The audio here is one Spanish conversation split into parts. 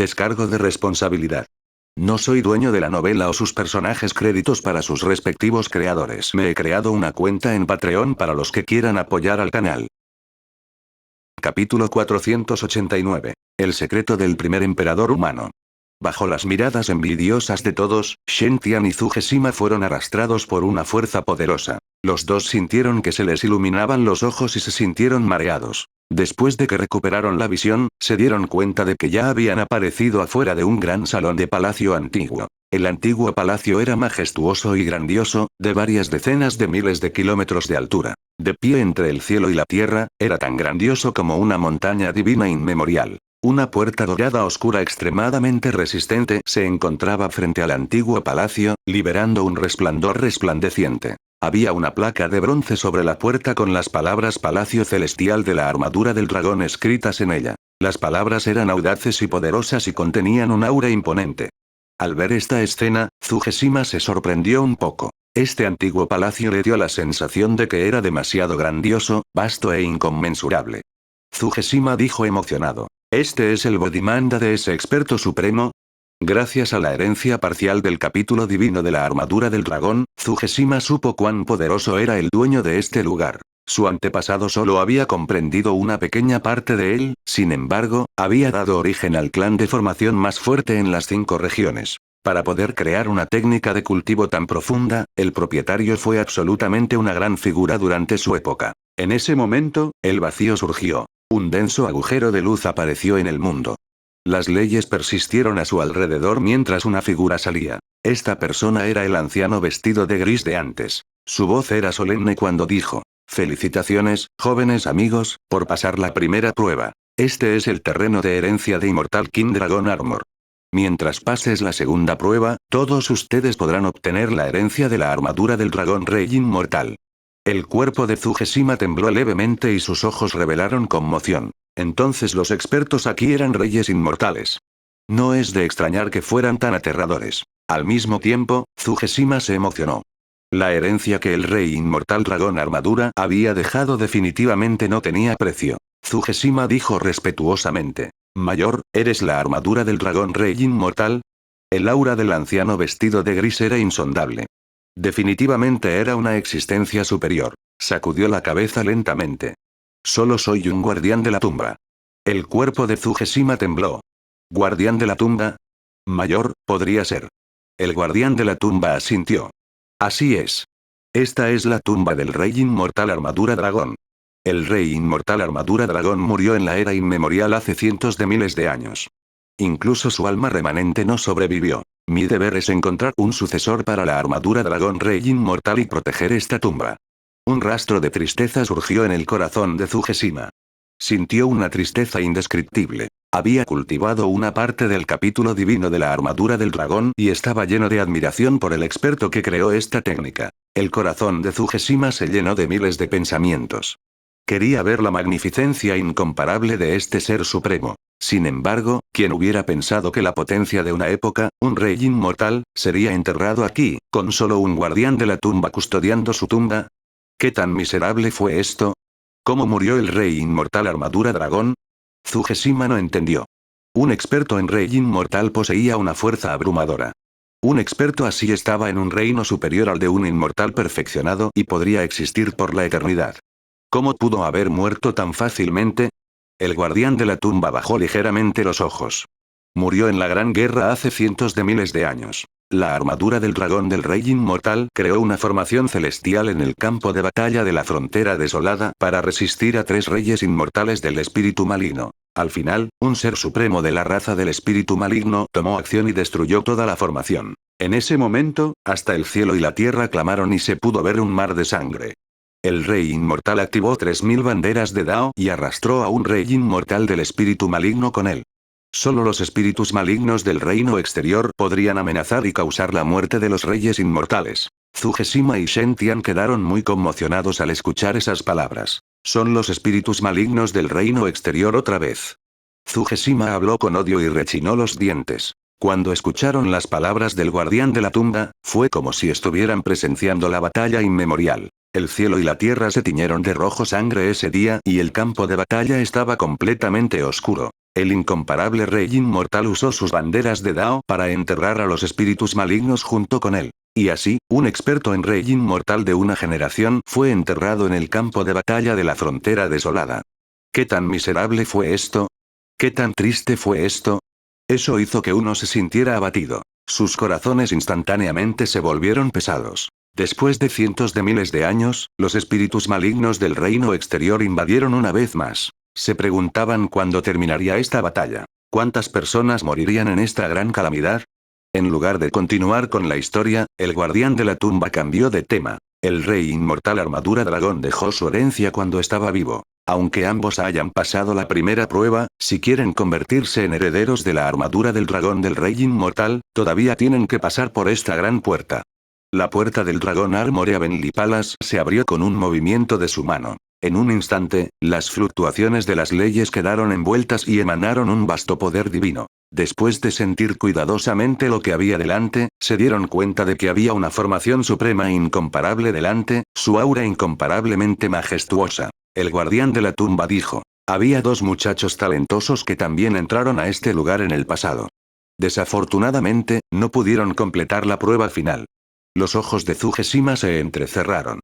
Descargo de responsabilidad. No soy dueño de la novela o sus personajes, créditos para sus respectivos creadores. Me he creado una cuenta en Patreon para los que quieran apoyar al canal. Capítulo 489. El secreto del primer emperador humano. Bajo las miradas envidiosas de todos, Shen Tian y Zhuge Sima fueron arrastrados por una fuerza poderosa. Los dos sintieron que se les iluminaban los ojos y se sintieron mareados. Después de que recuperaron la visión, se dieron cuenta de que ya habían aparecido afuera de un gran salón de palacio antiguo. El antiguo palacio era majestuoso y grandioso, de varias decenas de miles de kilómetros de altura. De pie entre el cielo y la tierra, era tan grandioso como una montaña divina inmemorial. Una puerta dorada oscura extremadamente resistente se encontraba frente al antiguo palacio, liberando un resplandor resplandeciente. Había una placa de bronce sobre la puerta con las palabras Palacio Celestial de la Armadura del Dragón escritas en ella. Las palabras eran audaces y poderosas y contenían un aura imponente. Al ver esta escena, Zhuge Sima se sorprendió un poco. Este antiguo palacio le dio la sensación de que era demasiado grandioso, vasto e inconmensurable. Zhuge Sima dijo emocionado. ¿Este es el Bodhimanda de ese experto supremo? Gracias a la herencia parcial del capítulo divino de la armadura del dragón, Zhuge Sima supo cuán poderoso era el dueño de este lugar. Su antepasado solo había comprendido una pequeña parte de él, sin embargo, había dado origen al clan de formación más fuerte en las 5 regiones. Para poder crear una técnica de cultivo tan profunda, el propietario fue absolutamente una gran figura durante su época. En ese momento, el vacío surgió. Un denso agujero de luz apareció en el mundo. Las leyes persistieron a su alrededor mientras una figura salía. Esta persona era el anciano vestido de gris de antes. Su voz era solemne cuando dijo: «Felicitaciones, jóvenes amigos, por pasar la primera prueba. Este es el terreno de herencia de Immortal King Dragon Armor. Mientras pases la segunda prueba, todos ustedes podrán obtener la herencia de la armadura del dragón rey inmortal». El cuerpo de Zhuge Sima tembló levemente y sus ojos revelaron conmoción. Entonces los expertos aquí eran reyes inmortales. No es de extrañar que fueran tan aterradores. Al mismo tiempo, Zhuge Sima se emocionó. La herencia que el rey inmortal dragón armadura había dejado definitivamente no tenía precio. Zhuge Sima dijo respetuosamente: «Mayor, ¿eres la armadura del dragón rey inmortal?» El aura del anciano vestido de gris era insondable. Definitivamente era una existencia superior. Sacudió la cabeza lentamente. «Solo soy un guardián de la tumba». El cuerpo de Zhuge Sima tembló. «¿Guardián de la tumba?» «Mayor, podría ser». El guardián de la tumba asintió. «Así es. Esta es la tumba del rey inmortal armadura dragón. El rey inmortal armadura dragón murió en la era inmemorial hace cientos de miles de años. Incluso su alma remanente no sobrevivió. Mi deber es encontrar un sucesor para la armadura dragón rey inmortal y proteger esta tumba». Un rastro de tristeza surgió en el corazón de Zhuge Sima. Sintió una tristeza indescriptible. Había cultivado una parte del capítulo divino de la armadura del dragón y estaba lleno de admiración por el experto que creó esta técnica. El corazón de Zhuge Sima se llenó de miles de pensamientos. Quería ver la magnificencia incomparable de este ser supremo. Sin embargo, ¿quién hubiera pensado que la potencia de una época, un rey inmortal, sería enterrado aquí, con solo un guardián de la tumba custodiando su tumba? ¿Qué tan miserable fue esto? ¿Cómo murió el rey inmortal armadura dragón? Zhuge Sima no entendió. Un experto en rey inmortal poseía una fuerza abrumadora. Un experto así estaba en un reino superior al de un inmortal perfeccionado y podría existir por la eternidad. ¿Cómo pudo haber muerto tan fácilmente? El guardián de la tumba bajó ligeramente los ojos. Murió en la Gran Guerra hace cientos de miles de años. La armadura del dragón del rey inmortal creó una formación celestial en el campo de batalla de la frontera desolada para resistir a 3 reyes inmortales del espíritu maligno. Al final, un ser supremo de la raza del espíritu maligno tomó acción y destruyó toda la formación. En ese momento, hasta el cielo y la tierra clamaron y se pudo ver un mar de sangre. El rey inmortal activó 3000 banderas de Dao y arrastró a un rey inmortal del espíritu maligno con él. Solo los espíritus malignos del reino exterior podrían amenazar y causar la muerte de los reyes inmortales. Zhuge Sima y Shen Tian quedaron muy conmocionados al escuchar esas palabras. Son los espíritus malignos del reino exterior otra vez. Zhuge Sima habló con odio y rechinó los dientes. Cuando escucharon las palabras del guardián de la tumba, fue como si estuvieran presenciando la batalla inmemorial. El cielo y la tierra se tiñeron de rojo sangre ese día y el campo de batalla estaba completamente oscuro. El incomparable rey inmortal usó sus banderas de Dao para enterrar a los espíritus malignos junto con él. Y así, un experto en rey inmortal de una generación fue enterrado en el campo de batalla de la frontera desolada. ¿Qué tan miserable fue esto? ¿Qué tan triste fue esto? Eso hizo que uno se sintiera abatido. Sus corazones instantáneamente se volvieron pesados. Después de cientos de miles de años, los espíritus malignos del reino exterior invadieron una vez más. Se preguntaban cuándo terminaría esta batalla. ¿Cuántas personas morirían en esta gran calamidad? En lugar de continuar con la historia, el guardián de la tumba cambió de tema. El rey inmortal Armadura Dragón dejó su herencia cuando estaba vivo. Aunque ambos hayan pasado la primera prueba, si quieren convertirse en herederos de la armadura del dragón del rey inmortal, todavía tienen que pasar por esta gran puerta. La puerta del dragón Armory Heavenly Palace se abrió con un movimiento de su mano. En un instante, las fluctuaciones de las leyes quedaron envueltas y emanaron un vasto poder divino. Después de sentir cuidadosamente lo que había delante, se dieron cuenta de que había una formación suprema e incomparable delante, su aura incomparablemente majestuosa. El guardián de la tumba dijo. Había dos muchachos talentosos que también entraron a este lugar en el pasado. Desafortunadamente, no pudieron completar la prueba final. Los ojos de Zugeshima se entrecerraron.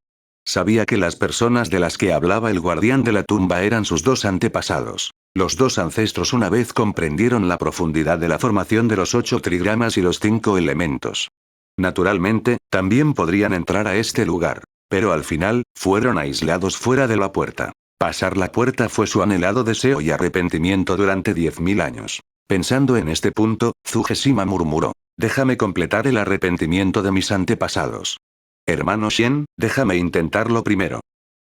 Sabía que las personas de las que hablaba el guardián de la tumba eran sus dos antepasados. Los dos ancestros una vez comprendieron la profundidad de la formación de los 8 trigramas y los 5 elementos. Naturalmente, también podrían entrar a este lugar. Pero al final, fueron aislados fuera de la puerta. Pasar la puerta fue su anhelado deseo y arrepentimiento durante 10.000 años. Pensando en este punto, Zugeshima murmuró. Déjame completar el arrepentimiento de mis antepasados. Hermano Shen, déjame intentarlo primero.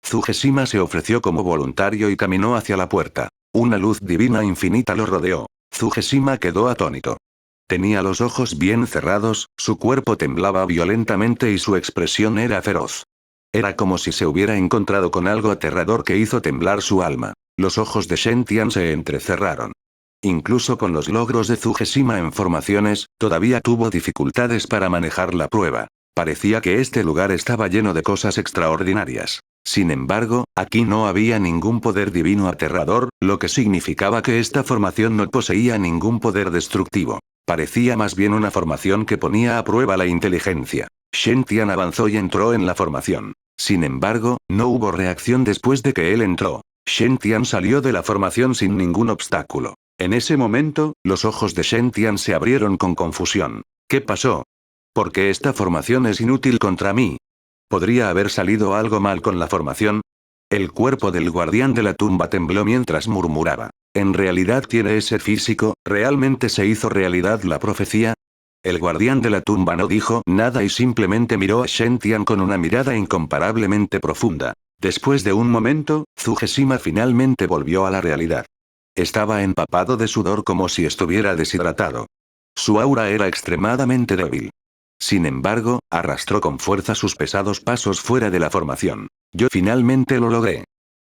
Zugeshima se ofreció como voluntario y caminó hacia la puerta. Una luz divina infinita lo rodeó. Zugeshima quedó atónito. Tenía los ojos bien cerrados, su cuerpo temblaba violentamente y su expresión era feroz. Era como si se hubiera encontrado con algo aterrador que hizo temblar su alma. Los ojos de Shen Tian se entrecerraron. Incluso con los logros de Zugeshima en formaciones, todavía tuvo dificultades para manejar la prueba. Parecía que este lugar estaba lleno de cosas extraordinarias. Sin embargo, aquí no había ningún poder divino aterrador, lo que significaba que esta formación no poseía ningún poder destructivo. Parecía más bien una formación que ponía a prueba la inteligencia. Shen Tian avanzó y entró en la formación. Sin embargo, no hubo reacción después de que él entró. Shen Tian salió de la formación sin ningún obstáculo. En ese momento, los ojos de Shen Tian se abrieron con confusión. ¿Qué pasó? ¿Por qué esta formación es inútil contra mí? ¿Podría haber salido algo mal con la formación? El cuerpo del guardián de la tumba tembló mientras murmuraba. ¿En realidad tiene ese físico? ¿Realmente se hizo realidad la profecía? El guardián de la tumba no dijo nada y simplemente miró a Shen Tian con una mirada incomparablemente profunda. Después de un momento, Zugeshima finalmente volvió a la realidad. Estaba empapado de sudor como si estuviera deshidratado. Su aura era extremadamente débil. Sin embargo, arrastró con fuerza sus pesados pasos fuera de la formación. Yo finalmente lo logré.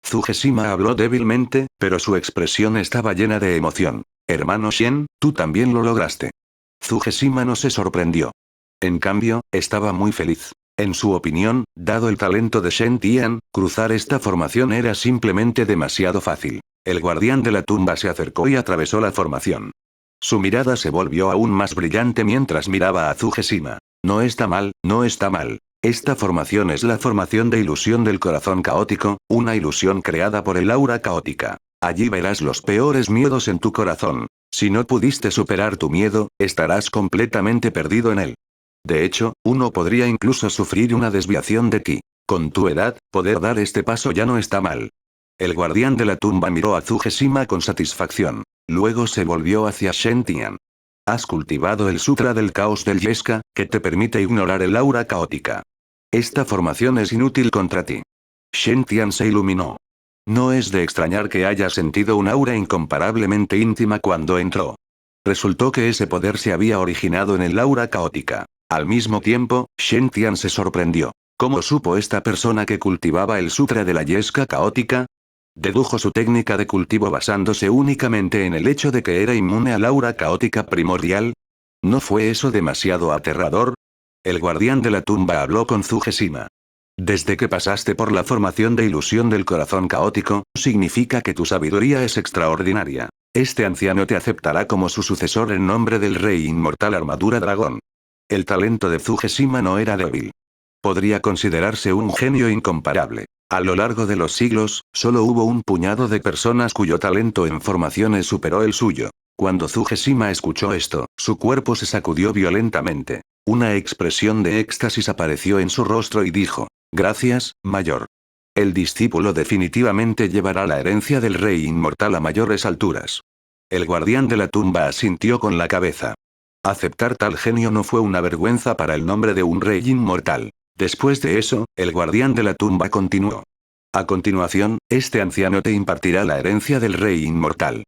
Zugeshima habló débilmente, pero su expresión estaba llena de emoción. Hermano Shen, tú también lo lograste. Zugeshima no se sorprendió. En cambio, estaba muy feliz. En su opinión, dado el talento de Shen Tian, cruzar esta formación era simplemente demasiado fácil. El guardián de la tumba se acercó y atravesó la formación. Su mirada se volvió aún más brillante mientras miraba a Zugeshima. No está mal, no está mal. Esta formación es la formación de ilusión del corazón caótico, una ilusión creada por el aura caótica. Allí verás los peores miedos en tu corazón. Si no pudiste superar tu miedo, estarás completamente perdido en él. De hecho, uno podría incluso sufrir una desviación de ti. Con tu edad, poder dar este paso ya no está mal. El guardián de la tumba miró a Zugeshima con satisfacción. Luego se volvió hacia Shen Tian. Has cultivado el sutra del caos del Yeska, que te permite ignorar el aura caótica. Esta formación es inútil contra ti. Shen Tian se iluminó. No es de extrañar que haya sentido un aura incomparablemente íntima cuando entró. Resultó que ese poder se había originado en el aura caótica. Al mismo tiempo, Shen Tian se sorprendió. ¿Cómo supo esta persona que cultivaba el sutra de la Yeska caótica? Dedujo su técnica de cultivo basándose únicamente en el hecho de que era inmune al aura caótica primordial. ¿No fue eso demasiado aterrador? El guardián de la tumba habló con Zugeshima. Desde que pasaste por la formación de ilusión del corazón caótico, significa que tu sabiduría es extraordinaria. Este anciano te aceptará como su sucesor en nombre del rey inmortal Armadura Dragón. El talento de Zugeshima no era débil. Podría considerarse un genio incomparable. A lo largo de los siglos, solo hubo un puñado de personas cuyo talento en formaciones superó el suyo. Cuando Zugeshima escuchó esto, su cuerpo se sacudió violentamente. Una expresión de éxtasis apareció en su rostro y dijo: «Gracias, mayor. El discípulo definitivamente llevará la herencia del rey inmortal a mayores alturas». El guardián de la tumba asintió con la cabeza. Aceptar tal genio no fue una vergüenza para el nombre de un rey inmortal. Después de eso, el guardián de la tumba continuó. A continuación, este anciano te impartirá la herencia del rey inmortal.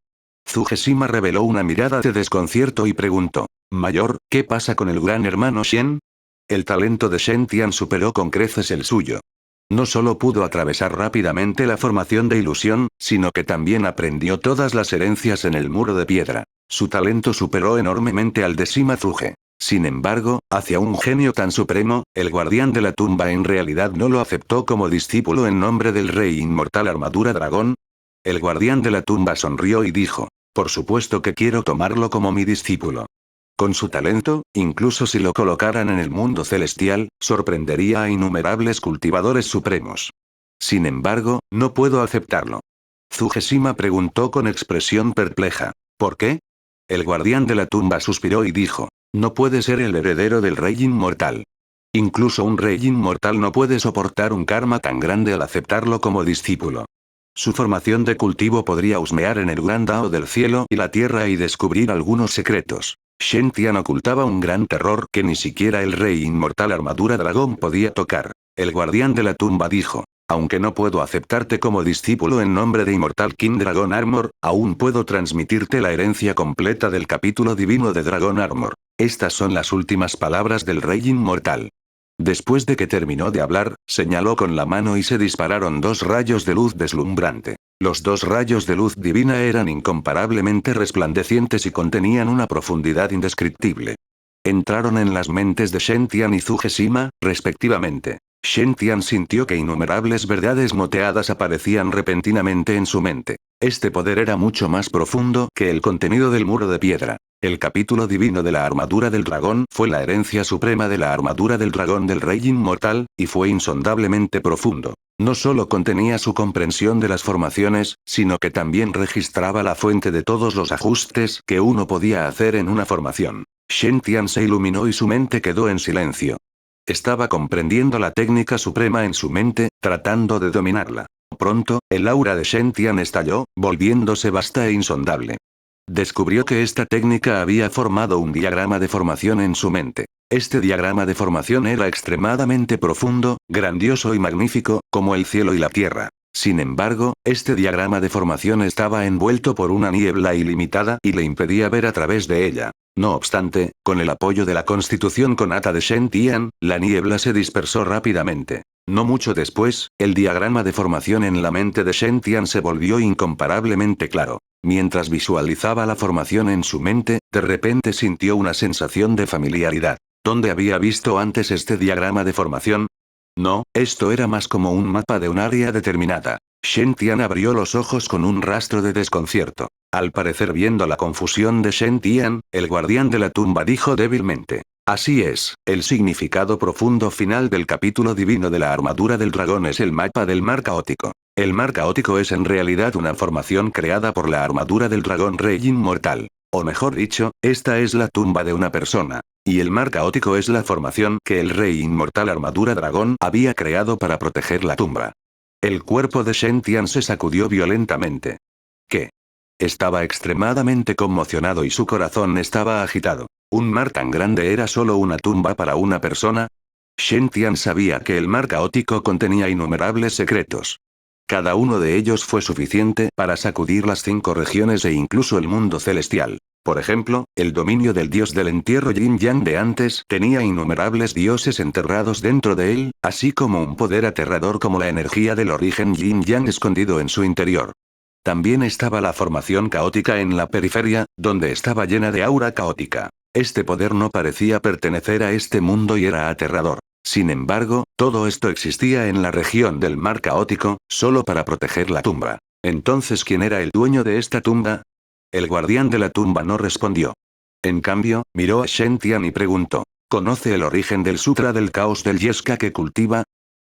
Zugeshima reveló una mirada de desconcierto y preguntó: «Mayor, ¿qué pasa con el gran hermano Shen?» El talento de Shen Tian superó con creces el suyo. No solo pudo atravesar rápidamente la formación de ilusión, sino que también aprendió todas las herencias en el muro de piedra. Su talento superó enormemente al de Sima Zuge. Sin embargo, hacia un genio tan supremo, el guardián de la tumba en realidad no lo aceptó como discípulo en nombre del rey inmortal Armadura Dragón. El guardián de la tumba sonrió y dijo: «Por supuesto que quiero tomarlo como mi discípulo. Con su talento, incluso si lo colocaran en el mundo celestial, sorprendería a innumerables cultivadores supremos. Sin embargo, no puedo aceptarlo». Zugeshima preguntó con expresión perpleja: «¿Por qué?». El guardián de la tumba suspiró y dijo: «No puede ser el heredero del rey inmortal. Incluso un rey inmortal no puede soportar un karma tan grande al aceptarlo como discípulo. Su formación de cultivo podría husmear en el gran Dao del cielo y la tierra y descubrir algunos secretos». Shen Tian ocultaba un gran terror que ni siquiera el rey inmortal Armadura Dragón podía tocar. El guardián de la tumba dijo: «Aunque no puedo aceptarte como discípulo en nombre de Immortal King Dragon Armor, aún puedo transmitirte la herencia completa del capítulo divino de Dragon Armor». Estas son las últimas palabras del rey inmortal. Después de que terminó de hablar, señaló con la mano y se dispararon dos rayos de luz deslumbrante. Los dos rayos de luz divina eran incomparablemente resplandecientes y contenían una profundidad indescriptible. Entraron en las mentes de Shen Tian y Zugeshima, respectivamente. Shen Tian sintió que innumerables verdades moteadas aparecían repentinamente en su mente. Este poder era mucho más profundo que el contenido del muro de piedra. El capítulo divino de la armadura del dragón fue la herencia suprema de la armadura del dragón del rey inmortal, y fue insondablemente profundo. No solo contenía su comprensión de las formaciones, sino que también registraba la fuente de todos los ajustes que uno podía hacer en una formación. Shen Tian se iluminó y su mente quedó en silencio. Estaba comprendiendo la técnica suprema en su mente, tratando de dominarla. Pronto, el aura de Shen Tian estalló, volviéndose vasta e insondable. Descubrió que esta técnica había formado un diagrama de formación en su mente. Este diagrama de formación era extremadamente profundo, grandioso y magnífico, como el cielo y la tierra. Sin embargo, este diagrama de formación estaba envuelto por una niebla ilimitada y le impedía ver a través de ella. No obstante, con el apoyo de la constitución Konata de Shen Tian, la niebla se dispersó rápidamente. No mucho después, el diagrama de formación en la mente de Shen Tian se volvió incomparablemente claro. Mientras visualizaba la formación en su mente, de repente sintió una sensación de familiaridad. ¿Dónde había visto antes este diagrama de formación? No, esto era más como un mapa de un área determinada. Shen Tian abrió los ojos con un rastro de desconcierto. Al parecer, viendo la confusión de Shen Tian, el guardián de la tumba dijo débilmente: «Así es, el significado profundo final del capítulo divino de la armadura del dragón es el mapa del mar caótico. El mar caótico es en realidad una formación creada por la armadura del dragón rey inmortal. O mejor dicho, esta es la tumba de una persona. Y el mar caótico es la formación que el rey inmortal armadura dragón había creado para proteger la tumba». El cuerpo de Shen Tian se sacudió violentamente. ¿Qué? Estaba extremadamente conmocionado y su corazón estaba agitado. ¿Un mar tan grande era solo una tumba para una persona? Shen Tian sabía que el mar caótico contenía innumerables secretos. Cada uno de ellos fue suficiente para sacudir las 5 regiones e incluso el mundo celestial. Por ejemplo, el dominio del dios del entierro Yin Yang de antes tenía innumerables dioses enterrados dentro de él, así como un poder aterrador como la energía del origen Yin Yang escondido en su interior. También estaba la formación caótica en la periferia, donde estaba llena de aura caótica. Este poder no parecía pertenecer a este mundo y era aterrador. Sin embargo, todo esto existía en la región del mar caótico, solo para proteger la tumba. Entonces, ¿quién era el dueño de esta tumba? El guardián de la tumba no respondió. En cambio, miró a Shen Tian y preguntó, ¿conoce el origen del Sutra del Caos del Yeska que cultiva?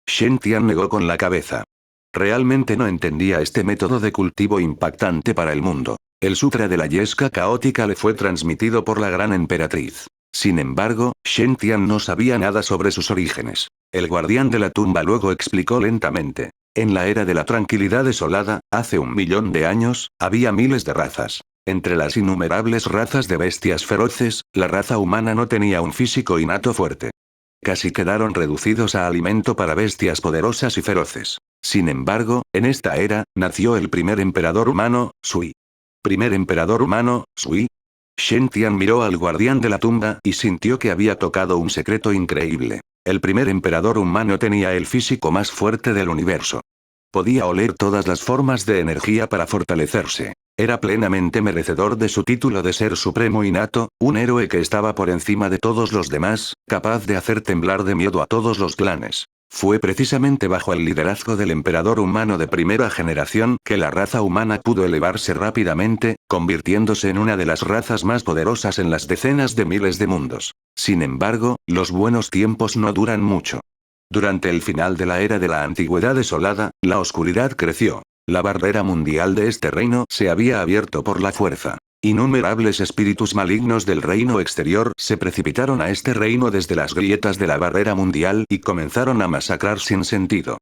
Shen Tian negó con la cabeza. Realmente no entendía este método de cultivo impactante para el mundo. El Sutra de la Yeska caótica le fue transmitido por la gran emperatriz. Sin embargo, Shen Tian no sabía nada sobre sus orígenes. El guardián de la tumba luego explicó lentamente. En la era de la tranquilidad desolada, hace 1.000.000 de años, había miles de razas. Entre las innumerables razas de bestias feroces, la raza humana no tenía un físico innato fuerte. Casi quedaron reducidos a alimento para bestias poderosas y feroces. Sin embargo, en esta era, nació el primer emperador humano, Sui. ¿Primer emperador humano, Sui? Shen Tian miró al guardián de la tumba y sintió que había tocado un secreto increíble. El primer emperador humano tenía el físico más fuerte del universo. Podía oler todas las formas de energía para fortalecerse. Era plenamente merecedor de su título de ser supremo innato, un héroe que estaba por encima de todos los demás, capaz de hacer temblar de miedo a todos los clanes. Fue precisamente bajo el liderazgo del emperador humano de primera generación que la raza humana pudo elevarse rápidamente, convirtiéndose en una de las razas más poderosas en las decenas de miles de mundos. Sin embargo, los buenos tiempos no duran mucho. Durante el final de la era de la antigüedad desolada, la oscuridad creció. La barrera mundial de este reino se había abierto por la fuerza. Innumerables espíritus malignos del reino exterior se precipitaron a este reino desde las grietas de la barrera mundial y comenzaron a masacrar sin sentido.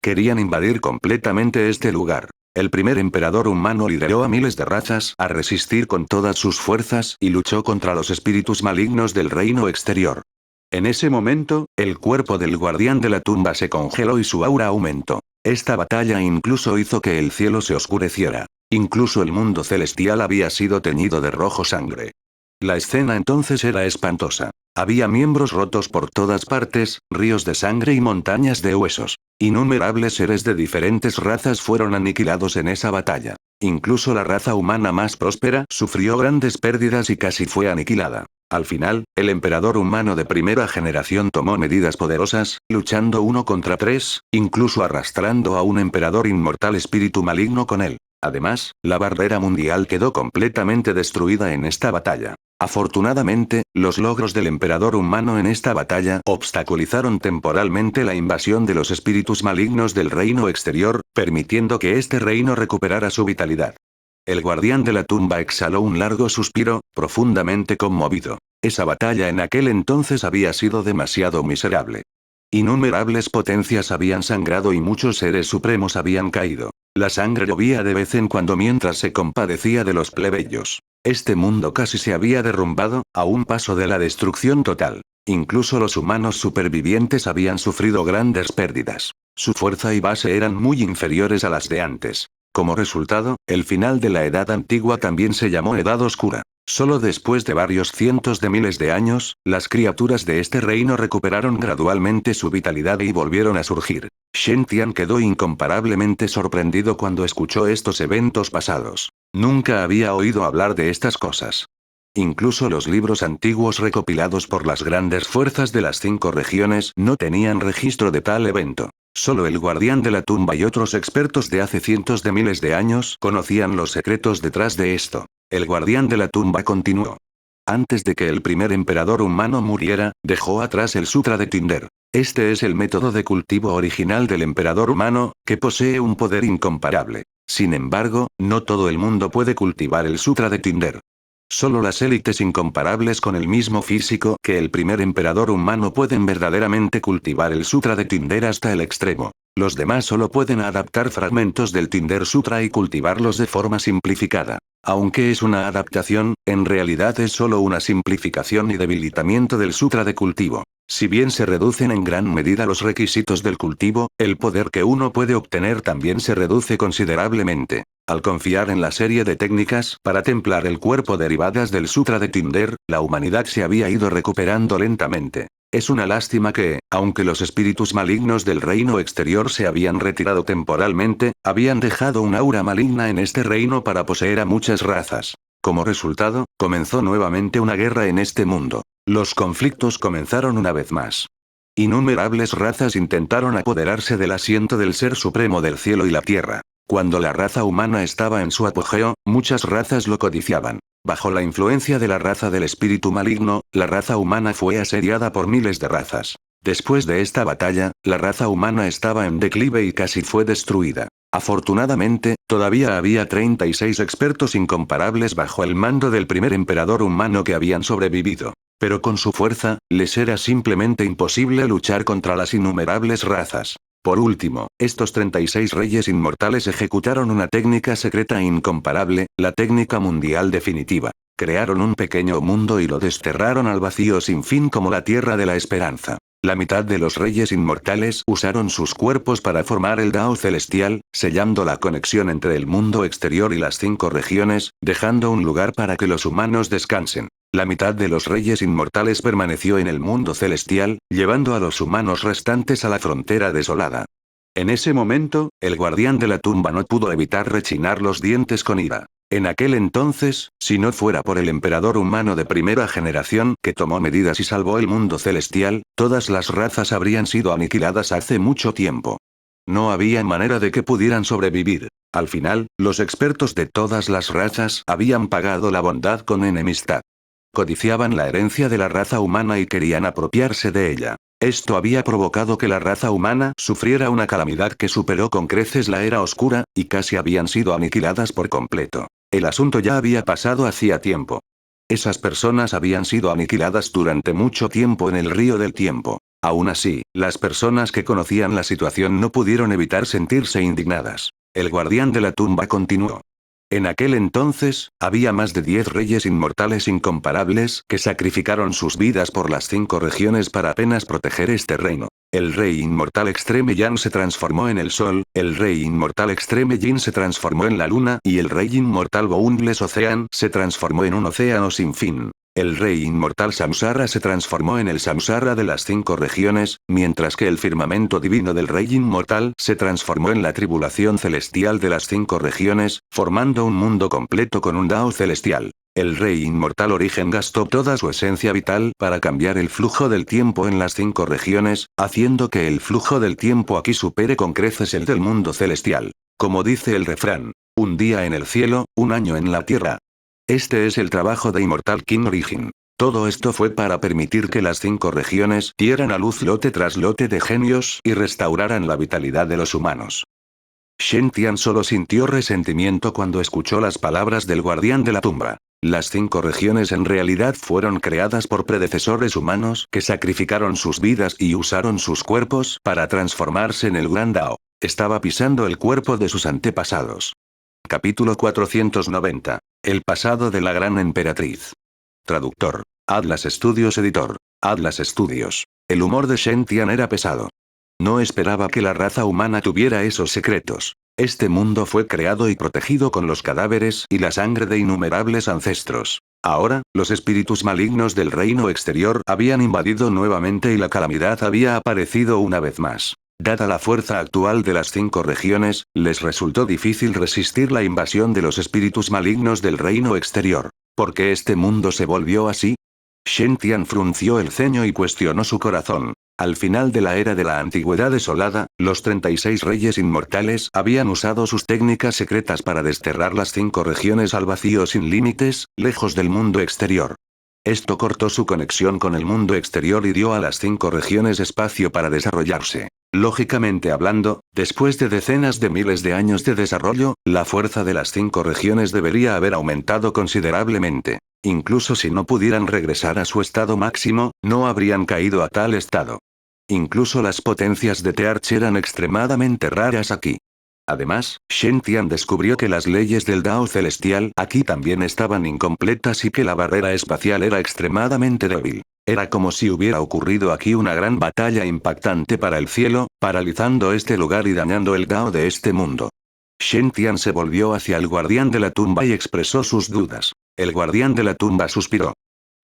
Querían invadir completamente este lugar. El primer emperador humano lideró a miles de razas a resistir con todas sus fuerzas y luchó contra los espíritus malignos del reino exterior. En ese momento, el cuerpo del guardián de la tumba se congeló y su aura aumentó. Esta batalla incluso hizo que el cielo se oscureciera. Incluso el mundo celestial había sido teñido de rojo sangre. La escena entonces era espantosa. Había miembros rotos por todas partes, ríos de sangre y montañas de huesos. Innumerables seres de diferentes razas fueron aniquilados en esa batalla. Incluso la raza humana más próspera sufrió grandes pérdidas y casi fue aniquilada. Al final, el emperador humano de primera generación tomó medidas poderosas, luchando 1 contra 3, incluso arrastrando a un emperador inmortal espíritu maligno con él. Además, la barrera mundial quedó completamente destruida en esta batalla. Afortunadamente, los logros del emperador humano en esta batalla obstaculizaron temporalmente la invasión de los espíritus malignos del reino exterior, permitiendo que este reino recuperara su vitalidad. El guardián de la tumba exhaló un largo suspiro, profundamente conmovido. Esa batalla en aquel entonces había sido demasiado miserable. Innumerables potencias habían sangrado y muchos seres supremos habían caído. La sangre llovía de vez en cuando mientras se compadecía de los plebeyos. Este mundo casi se había derrumbado, a un paso de la destrucción total. Incluso los humanos supervivientes habían sufrido grandes pérdidas. Su fuerza y base eran muy inferiores a las de antes. Como resultado, el final de la Edad Antigua también se llamó Edad Oscura. Solo después de varios cientos de miles de años, las criaturas de este reino recuperaron gradualmente su vitalidad y volvieron a surgir. Shen Tian quedó incomparablemente sorprendido cuando escuchó estos eventos pasados. Nunca había oído hablar de estas cosas. Incluso los libros antiguos recopilados por las grandes fuerzas de las 5 regiones no tenían registro de tal evento. Solo el guardián de la tumba y otros expertos de hace cientos de miles de años conocían los secretos detrás de esto. El guardián de la tumba continuó. Antes de que el primer emperador humano muriera, dejó atrás el Sutra de Tinder. Este es el método de cultivo original del emperador humano, que posee un poder incomparable. Sin embargo, no todo el mundo puede cultivar el Sutra de Tinder. Solo las élites incomparables con el mismo físico que el primer emperador humano pueden verdaderamente cultivar el Sutra de Tinder hasta el extremo. Los demás solo pueden adaptar fragmentos del Tinder Sutra y cultivarlos de forma simplificada. Aunque es una adaptación, en realidad es solo una simplificación y debilitamiento del Sutra de cultivo. Si bien se reducen en gran medida los requisitos del cultivo, el poder que uno puede obtener también se reduce considerablemente. Al confiar en la serie de técnicas para templar el cuerpo derivadas del Sutra de Tinder, la humanidad se había ido recuperando lentamente. Es una lástima que, aunque los espíritus malignos del reino exterior se habían retirado temporalmente, habían dejado un aura maligna en este reino para poseer a muchas razas. Como resultado, comenzó nuevamente una guerra en este mundo. Los conflictos comenzaron una vez más. Innumerables razas intentaron apoderarse del asiento del Ser Supremo del cielo y la tierra. Cuando la raza humana estaba en su apogeo, muchas razas lo codiciaban. Bajo la influencia de la raza del espíritu maligno, la raza humana fue asediada por miles de razas. Después de esta batalla, la raza humana estaba en declive y casi fue destruida. Afortunadamente, todavía había 36 expertos incomparables bajo el mando del primer emperador humano que habían sobrevivido. Pero con su fuerza, les era simplemente imposible luchar contra las innumerables razas. Por último, estos 36 reyes inmortales ejecutaron una técnica secreta e incomparable, la técnica mundial definitiva. Crearon un pequeño mundo y lo desterraron al vacío sin fin como la tierra de la esperanza. La mitad de los reyes inmortales usaron sus cuerpos para formar el Dao celestial, sellando la conexión entre el mundo exterior y las 5 regiones, dejando un lugar para que los humanos descansen. La mitad de los reyes inmortales permaneció en el mundo celestial, llevando a los humanos restantes a la frontera desolada. En ese momento, el guardián de la tumba no pudo evitar rechinar los dientes con ira. En aquel entonces, si no fuera por el emperador humano de primera generación que tomó medidas y salvó el mundo celestial, todas las razas habrían sido aniquiladas hace mucho tiempo. No había manera de que pudieran sobrevivir. Al final, los expertos de todas las razas habían pagado la bondad con enemistad. Codiciaban la herencia de la raza humana y querían apropiarse de ella. Esto había provocado que la raza humana sufriera una calamidad que superó con creces la era oscura, y casi habían sido aniquiladas por completo. El asunto ya había pasado hacía tiempo. Esas personas habían sido aniquiladas durante mucho tiempo en el río del tiempo. Aún así, las personas que conocían la situación no pudieron evitar sentirse indignadas. El guardián de la tumba continuó. En aquel entonces, había más de 10 reyes inmortales incomparables que sacrificaron sus vidas por las 5 regiones para apenas proteger este reino. El rey inmortal Extreme Yan se transformó en el sol, el rey inmortal Extreme Yin se transformó en la luna y el rey inmortal Boundless Ocean se transformó en un océano sin fin. El rey inmortal Samsara se transformó en el Samsara de las 5 regiones, mientras que el firmamento divino del rey inmortal se transformó en la tribulación celestial de las 5 regiones, formando un mundo completo con un Dao celestial. El rey inmortal Origen gastó toda su esencia vital para cambiar el flujo del tiempo en las 5 regiones, haciendo que el flujo del tiempo aquí supere con creces el del mundo celestial. Como dice el refrán, un día en el cielo, un año en la tierra. Este es el trabajo de Immortal King Origin. Todo esto fue para permitir que las 5 regiones dieran a luz lote tras lote de genios y restauraran la vitalidad de los humanos. Shen Tian solo sintió resentimiento cuando escuchó las palabras del guardián de la tumba. Las 5 regiones en realidad fueron creadas por predecesores humanos que sacrificaron sus vidas y usaron sus cuerpos para transformarse en el Gran Dao. Estaba pisando el cuerpo de sus antepasados. Capítulo 490. El pasado de la gran emperatriz. Traductor. Atlas Studios Editor. Atlas Studios. El humor de Shen Tian era pesado. No esperaba que la raza humana tuviera esos secretos. Este mundo fue creado y protegido con los cadáveres y la sangre de innumerables ancestros. Ahora, los espíritus malignos del reino exterior habían invadido nuevamente y la calamidad había aparecido una vez más. Dada la fuerza actual de las 5 regiones, les resultó difícil resistir la invasión de los espíritus malignos del reino exterior. ¿Por qué este mundo se volvió así? Shen Tian frunció el ceño y cuestionó su corazón. Al final de la era de la antigüedad desolada, los 36 reyes inmortales habían usado sus técnicas secretas para desterrar las 5 regiones al vacío sin límites, lejos del mundo exterior. Esto cortó su conexión con el mundo exterior y dio a las 5 regiones espacio para desarrollarse. Lógicamente hablando, después de decenas de miles de años de desarrollo, la fuerza de las 5 regiones debería haber aumentado considerablemente. Incluso si no pudieran regresar a su estado máximo, no habrían caído a tal estado. Incluso las potencias de Tearch eran extremadamente raras aquí. Además, Shen Tian descubrió que las leyes del Dao celestial aquí también estaban incompletas y que la barrera espacial era extremadamente débil. Era como si hubiera ocurrido aquí una gran batalla impactante para el cielo, paralizando este lugar y dañando el Dao de este mundo. Shen Tian se volvió hacia el guardián de la tumba y expresó sus dudas. El guardián de la tumba suspiró.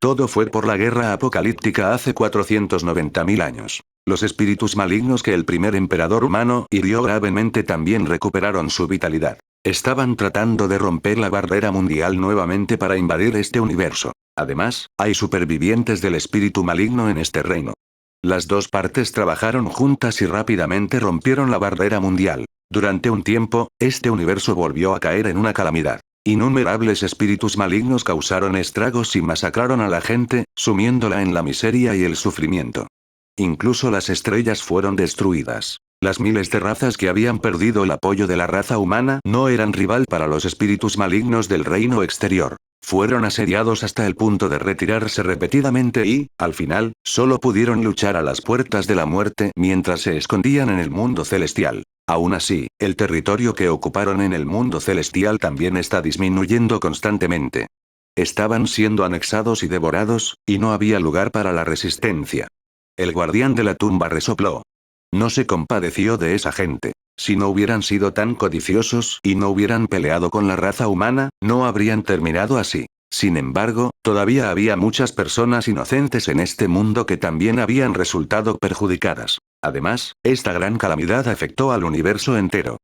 Todo fue por la guerra apocalíptica hace 490.000 años. Los espíritus malignos que el primer emperador humano hirió gravemente también recuperaron su vitalidad. Estaban tratando de romper la barrera mundial nuevamente para invadir este universo. Además, hay supervivientes del espíritu maligno en este reino. Las dos partes trabajaron juntas y rápidamente rompieron la barrera mundial. Durante un tiempo, este universo volvió a caer en una calamidad. Innumerables espíritus malignos causaron estragos y masacraron a la gente, sumiéndola en la miseria y el sufrimiento. Incluso las estrellas fueron destruidas. Las miles de razas que habían perdido el apoyo de la raza humana no eran rival para los espíritus malignos del reino exterior. Fueron asediados hasta el punto de retirarse repetidamente y, al final, solo pudieron luchar a las puertas de la muerte mientras se escondían en el mundo celestial. Aún así, el territorio que ocuparon en el mundo celestial también está disminuyendo constantemente. Estaban siendo anexados y devorados, y no había lugar para la resistencia. El guardián de la tumba resopló. No se compadeció de esa gente. Si no hubieran sido tan codiciosos y no hubieran peleado con la raza humana, no habrían terminado así. Sin embargo, todavía había muchas personas inocentes en este mundo que también habían resultado perjudicadas. Además, esta gran calamidad afectó al universo entero.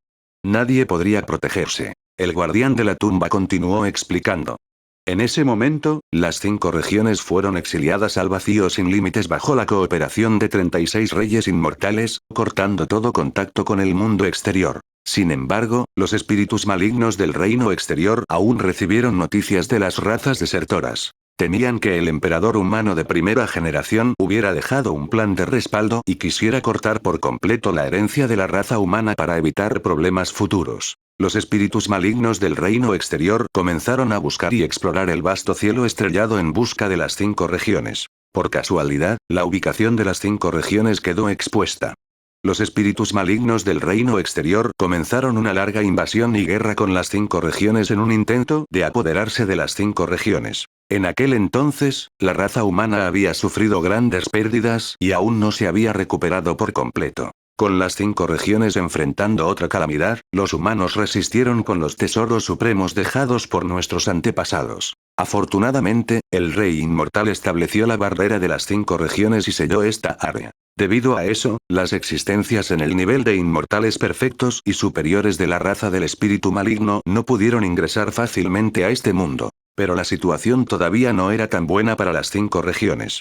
Nadie podría protegerse. El guardián de la tumba continuó explicando. En ese momento, las 5 regiones fueron exiliadas al vacío sin límites bajo la cooperación de 36 reyes inmortales, cortando todo contacto con el mundo exterior. Sin embargo, los espíritus malignos del reino exterior aún recibieron noticias de las razas desertoras. Temían que el emperador humano de primera generación hubiera dejado un plan de respaldo y quisiera cortar por completo la herencia de la raza humana para evitar problemas futuros. Los espíritus malignos del reino exterior comenzaron a buscar y explorar el vasto cielo estrellado en busca de las 5 regiones. Por casualidad, la ubicación de las 5 regiones quedó expuesta. Los espíritus malignos del reino exterior comenzaron una larga invasión y guerra con las 5 regiones en un intento de apoderarse de las 5 regiones. En aquel entonces, la raza humana había sufrido grandes pérdidas y aún no se había recuperado por completo. Con las 5 regiones enfrentando otra calamidad, los humanos resistieron con los tesoros supremos dejados por nuestros antepasados. Afortunadamente, el rey inmortal estableció la barrera de las 5 regiones y selló esta área. Debido a eso, las existencias en el nivel de inmortales perfectos y superiores de la raza del espíritu maligno no pudieron ingresar fácilmente a este mundo. Pero la situación todavía no era tan buena para las 5 regiones.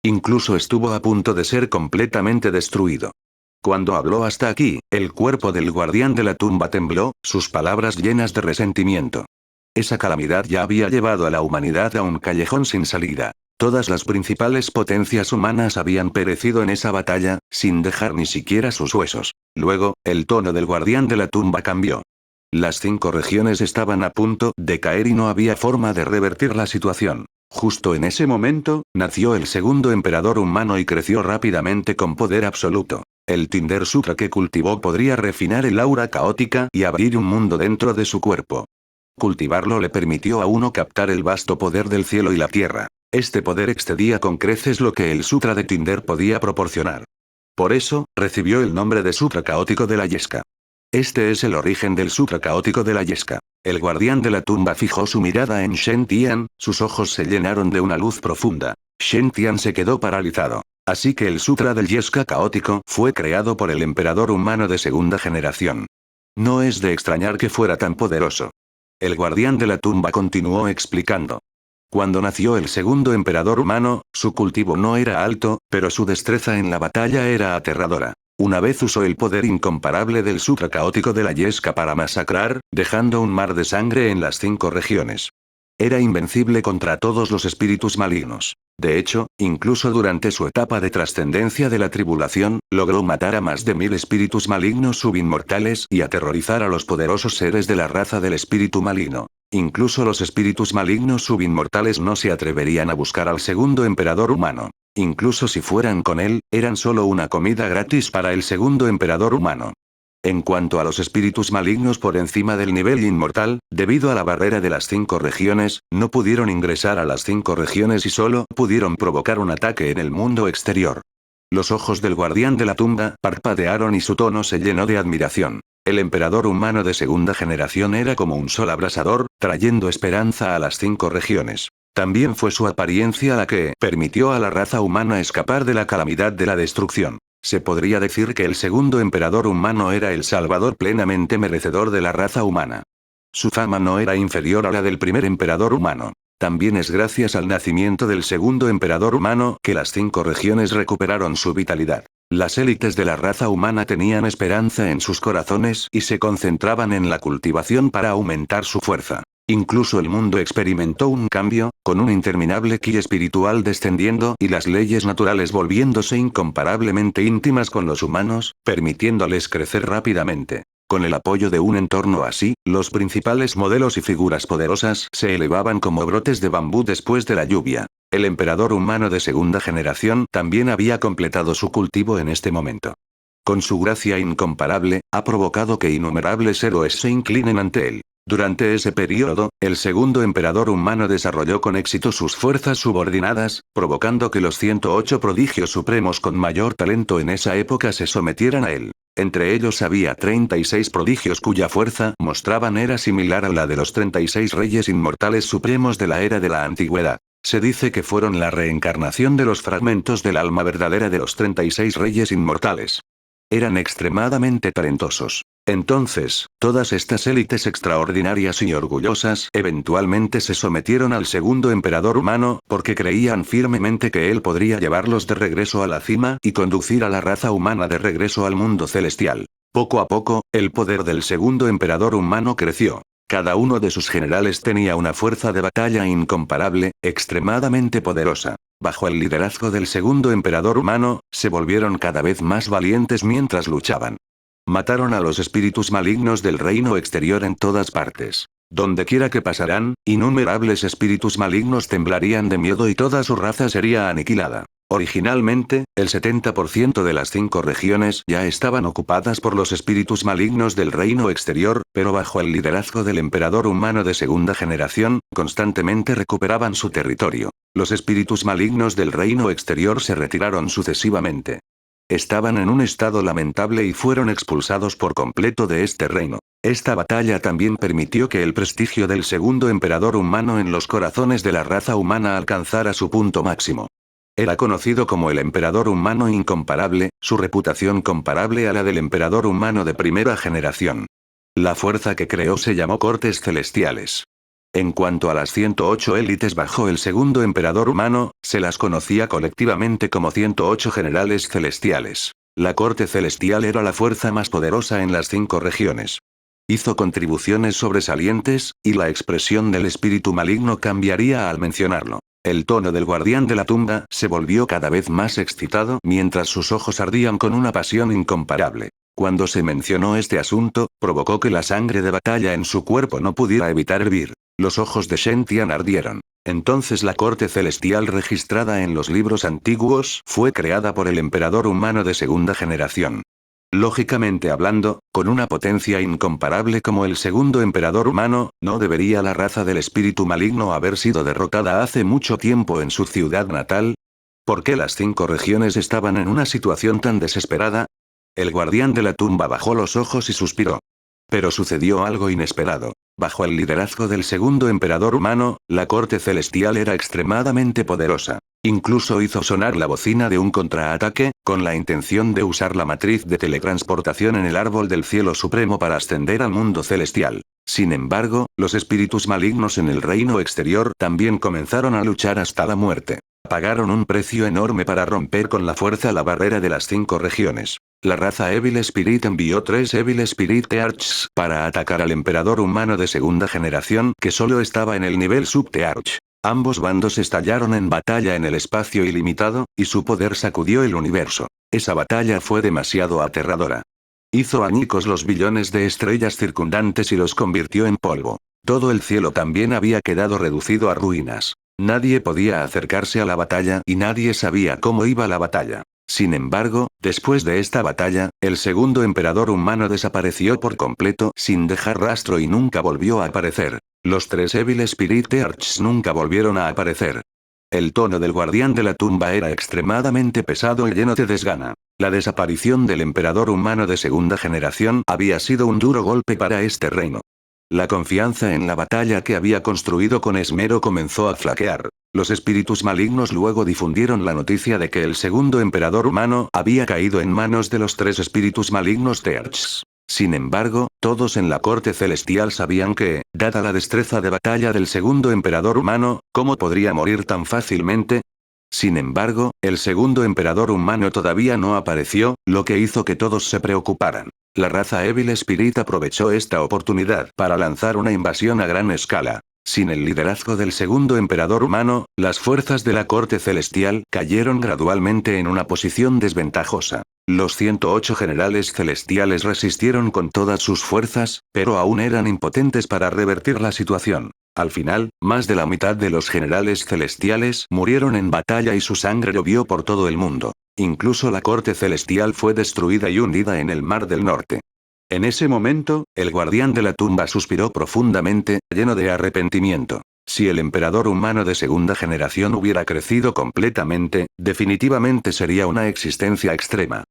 Incluso estuvo a punto de ser completamente destruido. Cuando habló hasta aquí, el cuerpo del guardián de la tumba tembló, sus palabras llenas de resentimiento. Esa calamidad ya había llevado a la humanidad a un callejón sin salida. Todas las principales potencias humanas habían perecido en esa batalla, sin dejar ni siquiera sus huesos. Luego, el tono del guardián de la tumba cambió. Las 5 regiones estaban a punto de caer y no había forma de revertir la situación. Justo en ese momento, nació el segundo emperador humano y creció rápidamente con poder absoluto. El Tinder Sutra que cultivó podría refinar el aura caótica y abrir un mundo dentro de su cuerpo. Cultivarlo le permitió a uno captar el vasto poder del cielo y la tierra. Este poder excedía con creces lo que el Sutra de Tinder podía proporcionar. Por eso, recibió el nombre de Sutra Caótico de la Yesca. Este es el origen del Sutra Caótico de la Yesca. El guardián de la tumba fijó su mirada en Shen Tian, sus ojos se llenaron de una luz profunda. Shen Tian se quedó paralizado. Así que el Sutra del Yesca Caótico fue creado por el emperador humano de segunda generación. No es de extrañar que fuera tan poderoso. El guardián de la tumba continuó explicando. Cuando nació el segundo emperador humano, su cultivo no era alto, pero su destreza en la batalla era aterradora. Una vez usó el poder incomparable del Sutra Caótico de la Yesca para masacrar, dejando un mar de sangre en las 5 regiones. Era invencible contra todos los espíritus malignos. De hecho, incluso durante su etapa de trascendencia de la tribulación, logró matar a más de 1000 espíritus malignos subinmortales y aterrorizar a los poderosos seres de la raza del espíritu maligno. Incluso los espíritus malignos subinmortales no se atreverían a buscar al segundo emperador humano. Incluso si fueran con él, eran solo una comida gratis para el segundo emperador humano. En cuanto a los espíritus malignos por encima del nivel inmortal, debido a la barrera de las 5 regiones, no pudieron ingresar a las 5 regiones y solo pudieron provocar un ataque en el mundo exterior. Los ojos del guardián de la tumba parpadearon y su tono se llenó de admiración. El emperador humano de segunda generación era como un sol abrasador, trayendo esperanza a las 5 regiones. También fue su apariencia la que permitió a la raza humana escapar de la calamidad de la destrucción. Se podría decir que el segundo emperador humano era el salvador plenamente merecedor de la raza humana. Su fama no era inferior a la del primer emperador humano. También es gracias al nacimiento del segundo emperador humano que las 5 regiones recuperaron su vitalidad. Las élites de la raza humana tenían esperanza en sus corazones y se concentraban en la cultivación para aumentar su fuerza. Incluso el mundo experimentó un cambio, con un interminable ki espiritual descendiendo y las leyes naturales volviéndose incomparablemente íntimas con los humanos, permitiéndoles crecer rápidamente. Con el apoyo de un entorno así, los principales modelos y figuras poderosas se elevaban como brotes de bambú después de la lluvia. El emperador humano de segunda generación también había completado su cultivo en este momento. Con su gracia incomparable, ha provocado que innumerables héroes se inclinen ante él. Durante ese periodo, el segundo emperador humano desarrolló con éxito sus fuerzas subordinadas, provocando que los 108 prodigios supremos con mayor talento en esa época se sometieran a él. Entre ellos había 36 prodigios cuya fuerza mostraban era similar a la de los 36 reyes inmortales supremos de la era de la antigüedad. Se dice que fueron la reencarnación de los fragmentos del alma verdadera de los 36 reyes inmortales. Eran extremadamente talentosos. Entonces, todas estas élites extraordinarias y orgullosas eventualmente se sometieron al segundo emperador humano porque creían firmemente que él podría llevarlos de regreso a la cima y conducir a la raza humana de regreso al mundo celestial. Poco a poco, el poder del segundo emperador humano creció. Cada uno de sus generales tenía una fuerza de batalla incomparable, extremadamente poderosa. Bajo el liderazgo del segundo emperador humano, se volvieron cada vez más valientes mientras luchaban. Mataron a los espíritus malignos del reino exterior en todas partes. Donde quiera que pasaran, innumerables espíritus malignos temblarían de miedo y toda su raza sería aniquilada. Originalmente, el 70% de las 5 regiones ya estaban ocupadas por los espíritus malignos del reino exterior, pero bajo el liderazgo del emperador humano de segunda generación, constantemente recuperaban su territorio. Los espíritus malignos del reino exterior se retiraron sucesivamente. Estaban en un estado lamentable y fueron expulsados por completo de este reino. Esta batalla también permitió que el prestigio del segundo emperador humano en los corazones de la raza humana alcanzara su punto máximo. Era conocido como el emperador humano incomparable, su reputación comparable a la del emperador humano de primera generación. La fuerza que creó se llamó Cortes Celestiales. En cuanto a las 108 élites bajo el segundo emperador humano, se las conocía colectivamente como 108 generales celestiales. La corte celestial era la fuerza más poderosa en las 5 regiones. Hizo contribuciones sobresalientes, y la expresión del espíritu maligno cambiaría al mencionarlo. El tono del guardián de la tumba se volvió cada vez más excitado mientras sus ojos ardían con una pasión incomparable. Cuando se mencionó este asunto, provocó que la sangre de batalla en su cuerpo no pudiera evitar hervir. Los ojos de Shen Tian ardieron. Entonces la corte celestial registrada en los libros antiguos fue creada por el emperador humano de segunda generación. Lógicamente hablando, con una potencia incomparable como el segundo emperador humano, ¿no debería la raza del espíritu maligno haber sido derrotada hace mucho tiempo en su ciudad natal? ¿Por qué las 5 regiones estaban en una situación tan desesperada? El guardián de la tumba bajó los ojos y suspiró. Pero sucedió algo inesperado. Bajo el liderazgo del segundo emperador humano, la corte celestial era extremadamente poderosa. Incluso hizo sonar la bocina de un contraataque, con la intención de usar la matriz de teletransportación en el árbol del cielo supremo para ascender al mundo celestial. Sin embargo, los espíritus malignos en el reino exterior también comenzaron a luchar hasta la muerte. Pagaron un precio enorme para romper con la fuerza la barrera de las 5 regiones. La raza Evil Spirit envió 3 Evil Spirit Archs para atacar al emperador humano de segunda generación que solo estaba en el nivel Sub-Arch. Ambos bandos estallaron en batalla en el espacio ilimitado, y su poder sacudió el universo. Esa batalla fue demasiado aterradora. Hizo añicos los billones de estrellas circundantes y los convirtió en polvo. Todo el cielo también había quedado reducido a ruinas. Nadie podía acercarse a la batalla y nadie sabía cómo iba la batalla. Sin embargo, después de esta batalla, el segundo emperador humano desapareció por completo sin dejar rastro y nunca volvió a aparecer. Los 3 Evil Spirit Archs nunca volvieron a aparecer. El tono del guardián de la tumba era extremadamente pesado y lleno de desgana. La desaparición del emperador humano de segunda generación había sido un duro golpe para este reino. La confianza en la batalla que había construido con esmero comenzó a flaquear. Los espíritus malignos luego difundieron la noticia de que el segundo emperador humano había caído en manos de los 3 espíritus malignos de Archs. Sin embargo, todos en la corte celestial sabían que, dada la destreza de batalla del segundo emperador humano, ¿cómo podría morir tan fácilmente? Sin embargo, el segundo emperador humano todavía no apareció, lo que hizo que todos se preocuparan. La raza Evil Spirit aprovechó esta oportunidad para lanzar una invasión a gran escala. Sin el liderazgo del segundo emperador humano, las fuerzas de la corte celestial cayeron gradualmente en una posición desventajosa. Los 108 generales celestiales resistieron con todas sus fuerzas, pero aún eran impotentes para revertir la situación. Al final, más de la mitad de los generales celestiales murieron en batalla y su sangre llovió por todo el mundo. Incluso la corte celestial fue destruida y hundida en el Mar del Norte. En ese momento, el guardián de la tumba suspiró profundamente, lleno de arrepentimiento. Si el emperador humano de segunda generación hubiera crecido completamente, definitivamente sería una existencia extrema.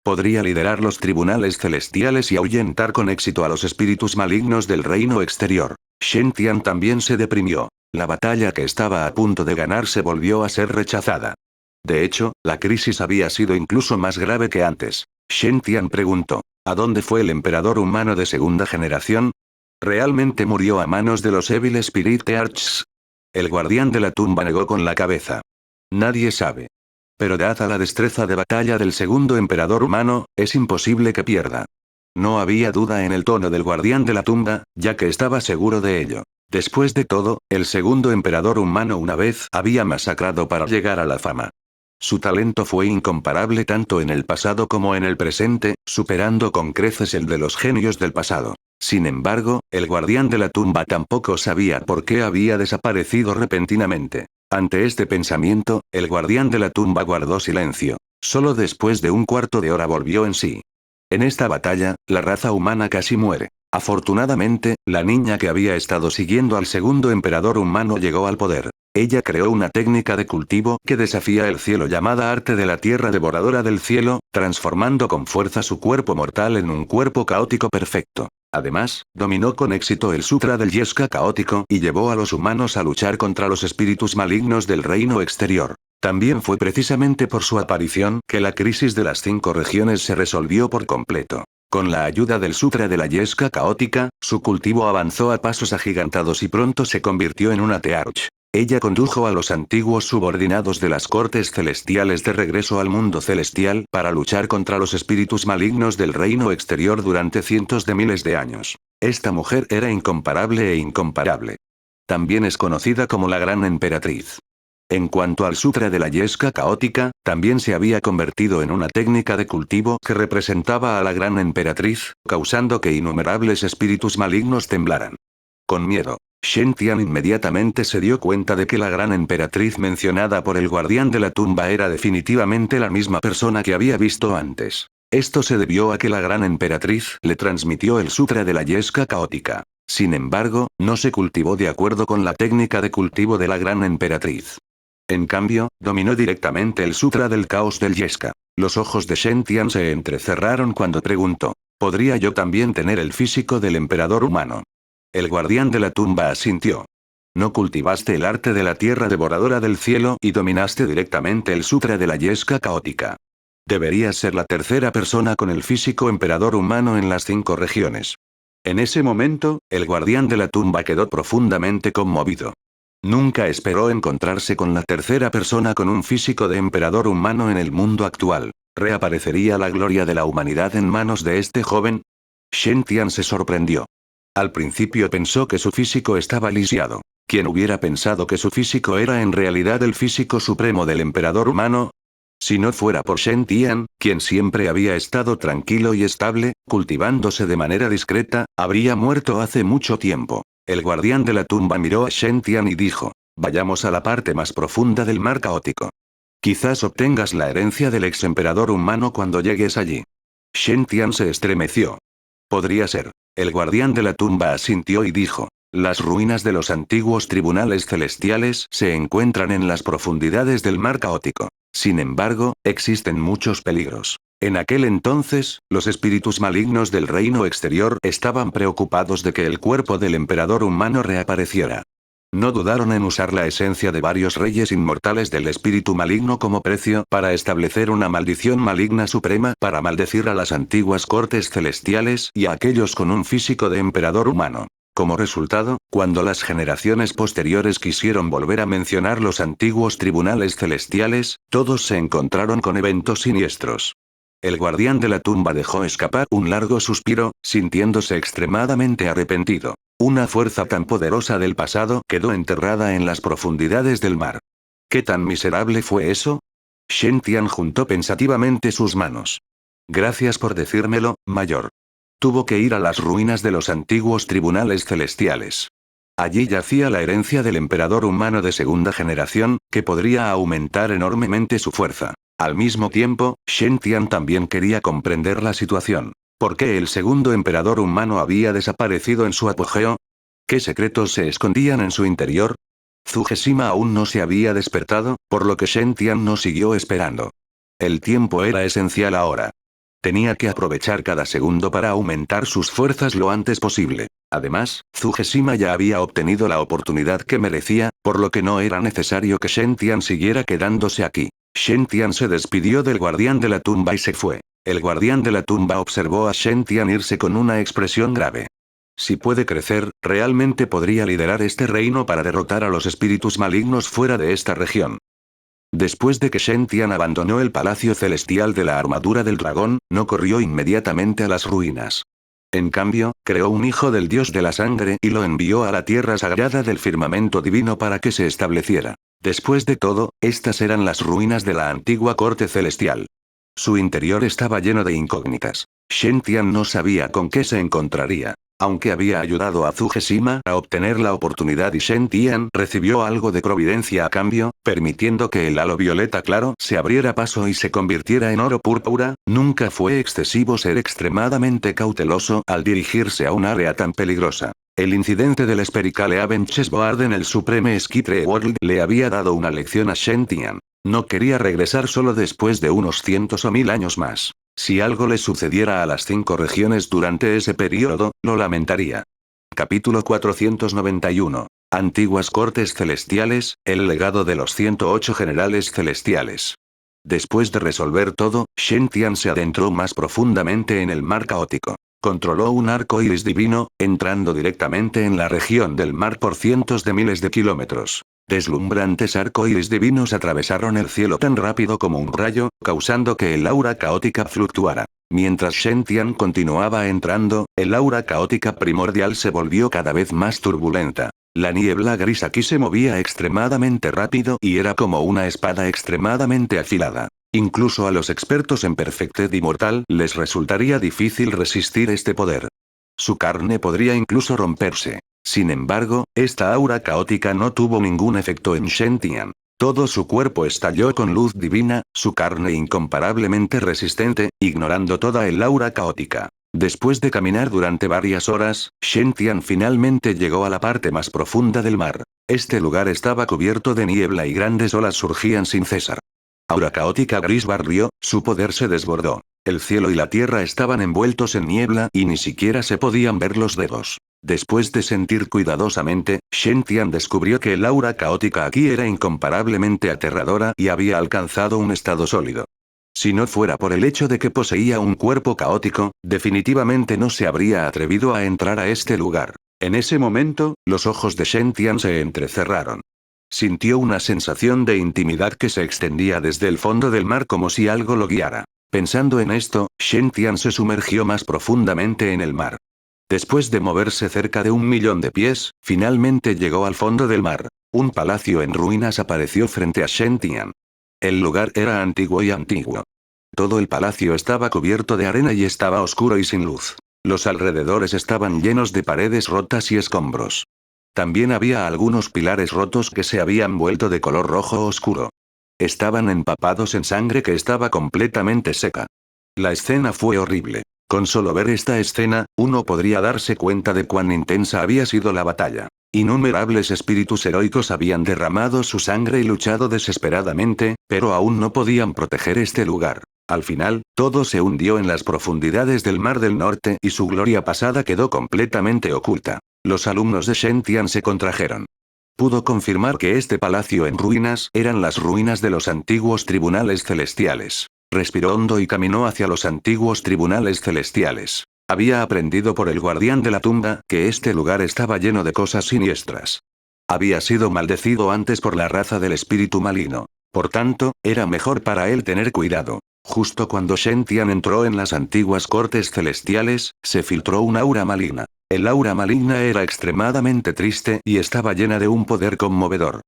Podría liderar los tribunales celestiales y ahuyentar con éxito a los espíritus malignos del reino exterior. Shen Tian también se deprimió. La batalla que estaba a punto de ganar se volvió a ser rechazada. De hecho, la crisis había sido incluso más grave que antes. Shen Tian preguntó, ¿a dónde fue el emperador humano de segunda generación? ¿Realmente murió a manos de los Evil Spirit Archs? El guardián de la tumba negó con la cabeza. Nadie sabe. Pero dada la destreza de batalla del segundo emperador humano, es imposible que pierda. No había duda en el tono del guardián de la tumba, ya que estaba seguro de ello. Después de todo, el segundo emperador humano una vez había masacrado para llegar a la fama. Su talento fue incomparable tanto en el pasado como en el presente, superando con creces el de los genios del pasado. Sin embargo, el guardián de la tumba tampoco sabía por qué había desaparecido repentinamente. Ante este pensamiento, el guardián de la tumba guardó silencio. Solo después de un cuarto de hora volvió en sí. En esta batalla, la raza humana casi muere. Afortunadamente, la niña que había estado siguiendo al segundo emperador humano llegó al poder. Ella creó una técnica de cultivo que desafía el cielo llamada arte de la tierra devoradora del cielo, transformando con fuerza su cuerpo mortal en un cuerpo caótico perfecto. Además, dominó con éxito el sutra del Yeska caótico y llevó a los humanos a luchar contra los espíritus malignos del reino exterior. También fue precisamente por su aparición que la crisis de las 5 regiones se resolvió por completo. Con la ayuda del sutra de la Yeska caótica, su cultivo avanzó a pasos agigantados y pronto se convirtió en una Tearch. Ella condujo a los antiguos subordinados de las cortes celestiales de regreso al mundo celestial para luchar contra los espíritus malignos del reino exterior durante cientos de miles de años. Esta mujer era incomparable e incomparable. También es conocida como la Gran Emperatriz. En cuanto al sutra de la Yeska caótica, también se había convertido en una técnica de cultivo que representaba a la Gran Emperatriz, causando que innumerables espíritus malignos temblaran. Con miedo, Shen Tian inmediatamente se dio cuenta de que la Gran Emperatriz mencionada por el guardián de la tumba era definitivamente la misma persona que había visto antes. Esto se debió a que la Gran Emperatriz le transmitió el sutra de la Yeska caótica. Sin embargo, no se cultivó de acuerdo con la técnica de cultivo de la Gran Emperatriz. En cambio, dominó directamente el sutra del caos del Yeska. Los ojos de Shen Tian se entrecerraron cuando preguntó, ¿podría yo también tener el físico del emperador humano? El guardián de la tumba asintió. ¿No cultivaste el arte de la tierra devoradora del cielo y dominaste directamente el sutra de la Yeska caótica? Deberías ser la tercera persona con el físico emperador humano en las 5 regiones. En ese momento, el guardián de la tumba quedó profundamente conmovido. Nunca esperó encontrarse con la tercera persona con un físico de emperador humano en el mundo actual. ¿Reaparecería la gloria de la humanidad en manos de este joven? Shen Tian se sorprendió. Al principio pensó que su físico estaba lisiado. ¿Quién hubiera pensado que su físico era en realidad el físico supremo del emperador humano? Si no fuera por Shen Tian, quien siempre había estado tranquilo y estable, cultivándose de manera discreta, habría muerto hace mucho tiempo. El guardián de la tumba miró a Shen Tian y dijo, vayamos a la parte más profunda del mar caótico. Quizás obtengas la herencia del ex emperador humano cuando llegues allí. Shen Tian se estremeció. Podría ser. El guardián de la tumba asintió y dijo, las ruinas de los antiguos tribunales celestiales se encuentran en las profundidades del mar caótico. Sin embargo, existen muchos peligros. En aquel entonces, los espíritus malignos del reino exterior estaban preocupados de que el cuerpo del emperador humano reapareciera. No dudaron en usar la esencia de varios reyes inmortales del espíritu maligno como precio para establecer una maldición maligna suprema para maldecir a las antiguas cortes celestiales y a aquellos con un físico de emperador humano. Como resultado, cuando las generaciones posteriores quisieron volver a mencionar los antiguos tribunales celestiales, todos se encontraron con eventos siniestros. El guardián de la tumba dejó escapar un largo suspiro, sintiéndose extremadamente arrepentido. Una fuerza tan poderosa del pasado quedó enterrada en las profundidades del mar. ¿Qué tan miserable fue eso? Shen Tian juntó pensativamente sus manos. Gracias por decírmelo, mayor. Tuvo que ir a las ruinas de los antiguos tribunales celestiales. Allí yacía la herencia del emperador humano de segunda generación, que podría aumentar enormemente su fuerza. Al mismo tiempo, Shen Tian también quería comprender la situación. ¿Por qué el segundo emperador humano había desaparecido en su apogeo? ¿Qué secretos se escondían en su interior? Zugeshima aún no se había despertado, por lo que Shen Tian no siguió esperando. El tiempo era esencial ahora. Tenía que aprovechar cada segundo para aumentar sus fuerzas lo antes posible. Además, Zugeshima ya había obtenido la oportunidad que merecía, por lo que no era necesario que Shen Tian siguiera quedándose aquí. Shen Tian se despidió del guardián de la tumba y se fue. El guardián de la tumba observó a Shen Tian irse con una expresión grave. Si puede crecer, realmente podría liderar este reino para derrotar a los espíritus malignos fuera de esta región. Después de que Shen Tian abandonó el palacio celestial de la armadura del dragón, no corrió inmediatamente a las ruinas. En cambio, creó un hijo del dios de la sangre y lo envió a la tierra sagrada del firmamento divino para que se estableciera. Después de todo, estas eran las ruinas de la antigua corte celestial. Su interior estaba lleno de incógnitas. Shen Tian no sabía con qué se encontraría. Aunque había ayudado a Zugeshima a obtener la oportunidad y Shen Tian recibió algo de providencia a cambio, permitiendo que el halo violeta claro se abriera paso y se convirtiera en oro púrpura, nunca fue excesivo ser extremadamente cauteloso al dirigirse a un área tan peligrosa. El incidente del Sperical Even Chessboard en el Supreme Skitre World le había dado una lección a Shen Tian. No quería regresar solo después de unos cientos o 1000 años más. Si algo le sucediera a las 5 regiones durante ese periodo, lo lamentaría. Capítulo 491. Antiguas Cortes Celestiales, el legado de los 108 generales celestiales. Después de resolver todo, Shen Tian se adentró más profundamente en el mar caótico. Controló un arco iris divino, entrando directamente en la región del mar por cientos de miles de kilómetros. Deslumbrantes arcoíris divinos atravesaron el cielo tan rápido como un rayo, causando que el aura caótica fluctuara. Mientras Shen Tian continuaba entrando, el aura caótica primordial se volvió cada vez más turbulenta. La niebla gris aquí se movía extremadamente rápido y era como una espada extremadamente afilada. Incluso a los expertos en Perfected Immortal les resultaría difícil resistir este poder. Su carne podría incluso romperse. Sin embargo, esta aura caótica no tuvo ningún efecto en Shen Tian. Todo su cuerpo estalló con luz divina, su carne incomparablemente resistente, ignorando toda el aura caótica. Después de caminar durante varias horas, Shen Tian finalmente llegó a la parte más profunda del mar. Este lugar estaba cubierto de niebla y grandes olas surgían sin cesar. Aura caótica gris barrió, su poder se desbordó. El cielo y la tierra estaban envueltos en niebla y ni siquiera se podían ver los dedos. Después de sentir cuidadosamente, Shen Tian descubrió que el aura caótica aquí era incomparablemente aterradora y había alcanzado un estado sólido. Si no fuera por el hecho de que poseía un cuerpo caótico, definitivamente no se habría atrevido a entrar a este lugar. En ese momento, los ojos de Shen Tian se entrecerraron. Sintió una sensación de intimidad que se extendía desde el fondo del mar como si algo lo guiara. Pensando en esto, Shen Tian se sumergió más profundamente en el mar. Después de moverse cerca de 1.000.000 de pies, finalmente llegó al fondo del mar. Un palacio en ruinas apareció frente a Shen Tian. El lugar era antiguo y antiguo. Todo el palacio estaba cubierto de arena y estaba oscuro y sin luz. Los alrededores estaban llenos de paredes rotas y escombros. También había algunos pilares rotos que se habían vuelto de color rojo oscuro. Estaban empapados en sangre que estaba completamente seca. La escena fue horrible. Con solo ver esta escena, uno podría darse cuenta de cuán intensa había sido la batalla. Innumerables espíritus heroicos habían derramado su sangre y luchado desesperadamente, pero aún no podían proteger este lugar. Al final, todo se hundió en las profundidades del Mar del Norte y su gloria pasada quedó completamente oculta. Los alumnos de Shen Tian se contrajeron. Pudo confirmar que este palacio en ruinas eran las ruinas de los antiguos tribunales celestiales. Respiró hondo y caminó hacia los antiguos tribunales celestiales. Había aprendido por el guardián de la tumba que este lugar estaba lleno de cosas siniestras. Había sido maldecido antes por la raza del espíritu maligno. Por tanto, era mejor para él tener cuidado. Justo cuando Shen Tian entró en las antiguas cortes celestiales, se filtró un aura maligna. El aura maligna era extremadamente triste y estaba llena de un poder conmovedor.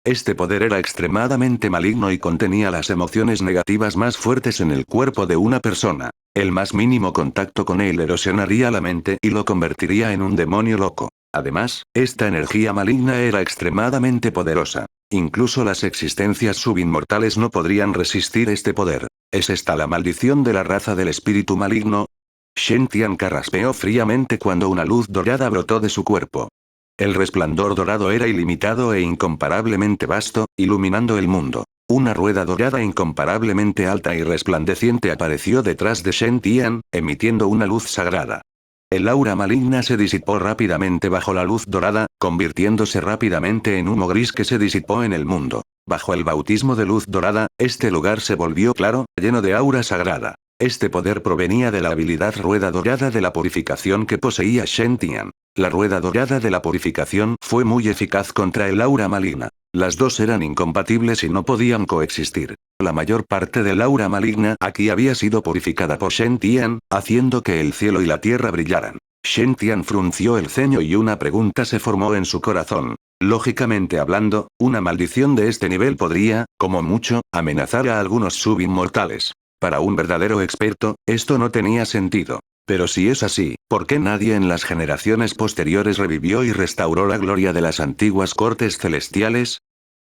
Este poder era extremadamente maligno y contenía las emociones negativas más fuertes en el cuerpo de una persona. El más mínimo contacto con él erosionaría la mente y lo convertiría en un demonio loco. Además, esta energía maligna era extremadamente poderosa. Incluso las existencias subinmortales no podrían resistir este poder. ¿Es esta la maldición de la raza del espíritu maligno? Shen Tian carraspeó fríamente cuando una luz dorada brotó de su cuerpo. El resplandor dorado era ilimitado e incomparablemente vasto, iluminando el mundo. Una rueda dorada incomparablemente alta y resplandeciente apareció detrás de Shen Tian, emitiendo una luz sagrada. El aura maligna se disipó rápidamente bajo la luz dorada, convirtiéndose rápidamente en humo gris que se disipó en el mundo. Bajo el bautismo de luz dorada, este lugar se volvió claro, lleno de aura sagrada. Este poder provenía de la habilidad rueda dorada de la purificación que poseía Shen Tian. La rueda dorada de la purificación fue muy eficaz contra el aura maligna. Las dos eran incompatibles y no podían coexistir. La mayor parte del aura maligna aquí había sido purificada por Shen Tian, haciendo que el cielo y la tierra brillaran. Shen Tian frunció el ceño y una pregunta se formó en su corazón. Lógicamente hablando, una maldición de este nivel podría, como mucho, amenazar a algunos subinmortales. Para un verdadero experto, esto no tenía sentido. Pero si es así, ¿por qué nadie en las generaciones posteriores revivió y restauró la gloria de las antiguas cortes celestiales?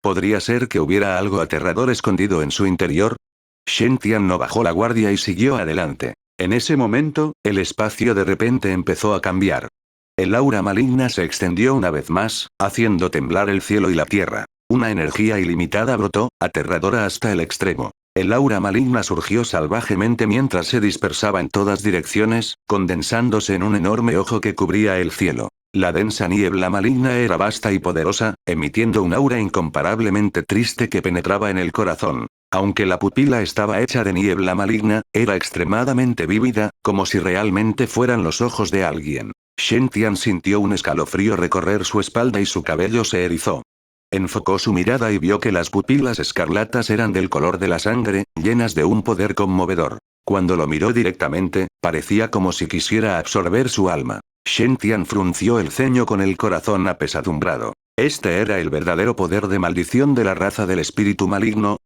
¿Podría ser que hubiera algo aterrador escondido en su interior? Shen Tian no bajó la guardia y siguió adelante. En ese momento, el espacio de repente empezó a cambiar. El aura maligna se extendió una vez más, haciendo temblar el cielo y la tierra. Una energía ilimitada brotó, aterradora hasta el extremo. El aura maligna surgió salvajemente mientras se dispersaba en todas direcciones, condensándose en un enorme ojo que cubría el cielo. La densa niebla maligna era vasta y poderosa, emitiendo un aura incomparablemente triste que penetraba en el corazón. Aunque la pupila estaba hecha de niebla maligna, era extremadamente vívida, como si realmente fueran los ojos de alguien. Shen Tian sintió un escalofrío recorrer su espalda y su cabello se erizó. Enfocó su mirada y vio que las pupilas escarlatas eran del color de la sangre, llenas de un poder conmovedor. Cuando lo miró directamente, parecía como si quisiera absorber su alma. Shen Tian frunció el ceño con el corazón apesadumbrado. ¿Este era el verdadero poder de maldición de la raza del espíritu maligno?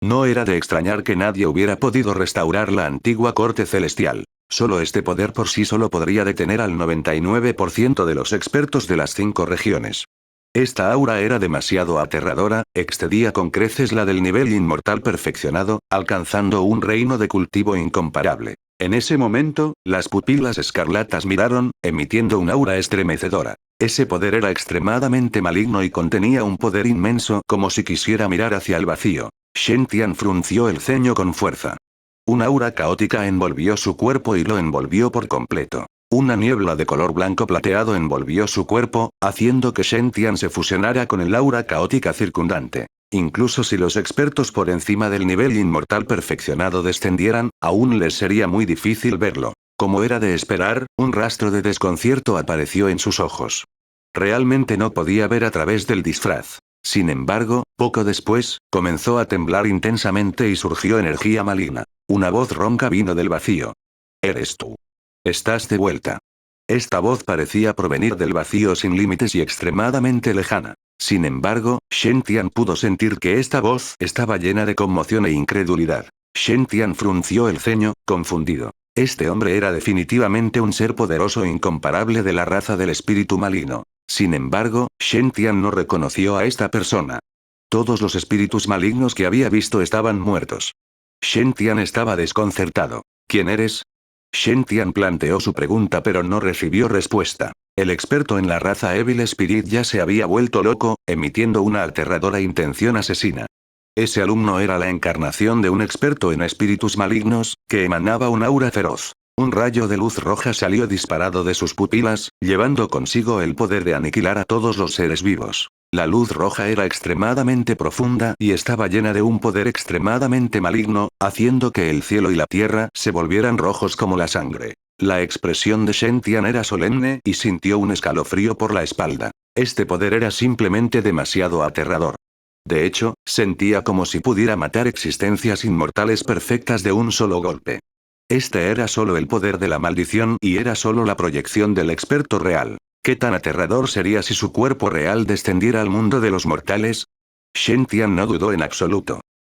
No era de extrañar que nadie hubiera podido restaurar la antigua corte celestial. Solo este poder por sí solo podría detener al 99% de los expertos de las 5 regiones. Esta aura era demasiado aterradora, excedía con creces la del nivel inmortal perfeccionado, alcanzando un reino de cultivo incomparable. En ese momento, las pupilas escarlatas miraron, emitiendo un aura estremecedora. Ese poder era extremadamente maligno y contenía un poder inmenso como si quisiera mirar hacia el vacío. Shen Tian frunció el ceño con fuerza. Un aura caótica envolvió su cuerpo y lo envolvió por completo. Una niebla de color blanco plateado envolvió su cuerpo, haciendo que Shen Tian se fusionara con el aura caótica circundante. Incluso si los expertos por encima del nivel inmortal perfeccionado descendieran, aún les sería muy difícil verlo. Como era de esperar, un rastro de desconcierto apareció en sus ojos. Realmente no podía ver a través del disfraz. Sin embargo, poco después, comenzó a temblar intensamente y surgió energía maligna. Una voz ronca vino del vacío. «¿Eres tú? Estás de vuelta». Esta voz parecía provenir del vacío sin límites y extremadamente lejana. Sin embargo, Shen Tian pudo sentir que esta voz estaba llena de conmoción e incredulidad. Shen Tian frunció el ceño, confundido. Este hombre era definitivamente un ser poderoso e incomparable de la raza del espíritu maligno. Sin embargo, Shen Tian no reconoció a esta persona. Todos los espíritus malignos que había visto estaban muertos. Shen Tian estaba desconcertado. ¿Quién eres? Shen Tian planteó su pregunta pero no recibió respuesta. El experto en la raza Evil Spirit ya se había vuelto loco, emitiendo una aterradora intención asesina. Ese alumno era la encarnación de un experto en espíritus malignos, que emanaba un aura feroz. Un rayo de luz roja salió disparado de sus pupilas, llevando consigo el poder de aniquilar a todos los seres vivos. La luz roja era extremadamente profunda y estaba llena de un poder extremadamente maligno, haciendo que el cielo y la tierra se volvieran rojos como la sangre. La expresión de Shen Tian era solemne y sintió un escalofrío por la espalda. Este poder era simplemente demasiado aterrador. De hecho, sentía como si pudiera matar existencias inmortales perfectas de un solo golpe. Este era solo el poder de la maldición y era solo la proyección del experto real. ¿Qué tan aterrador sería si su cuerpo real descendiera al mundo de los mortales? Shen Tian no dudó en absoluto.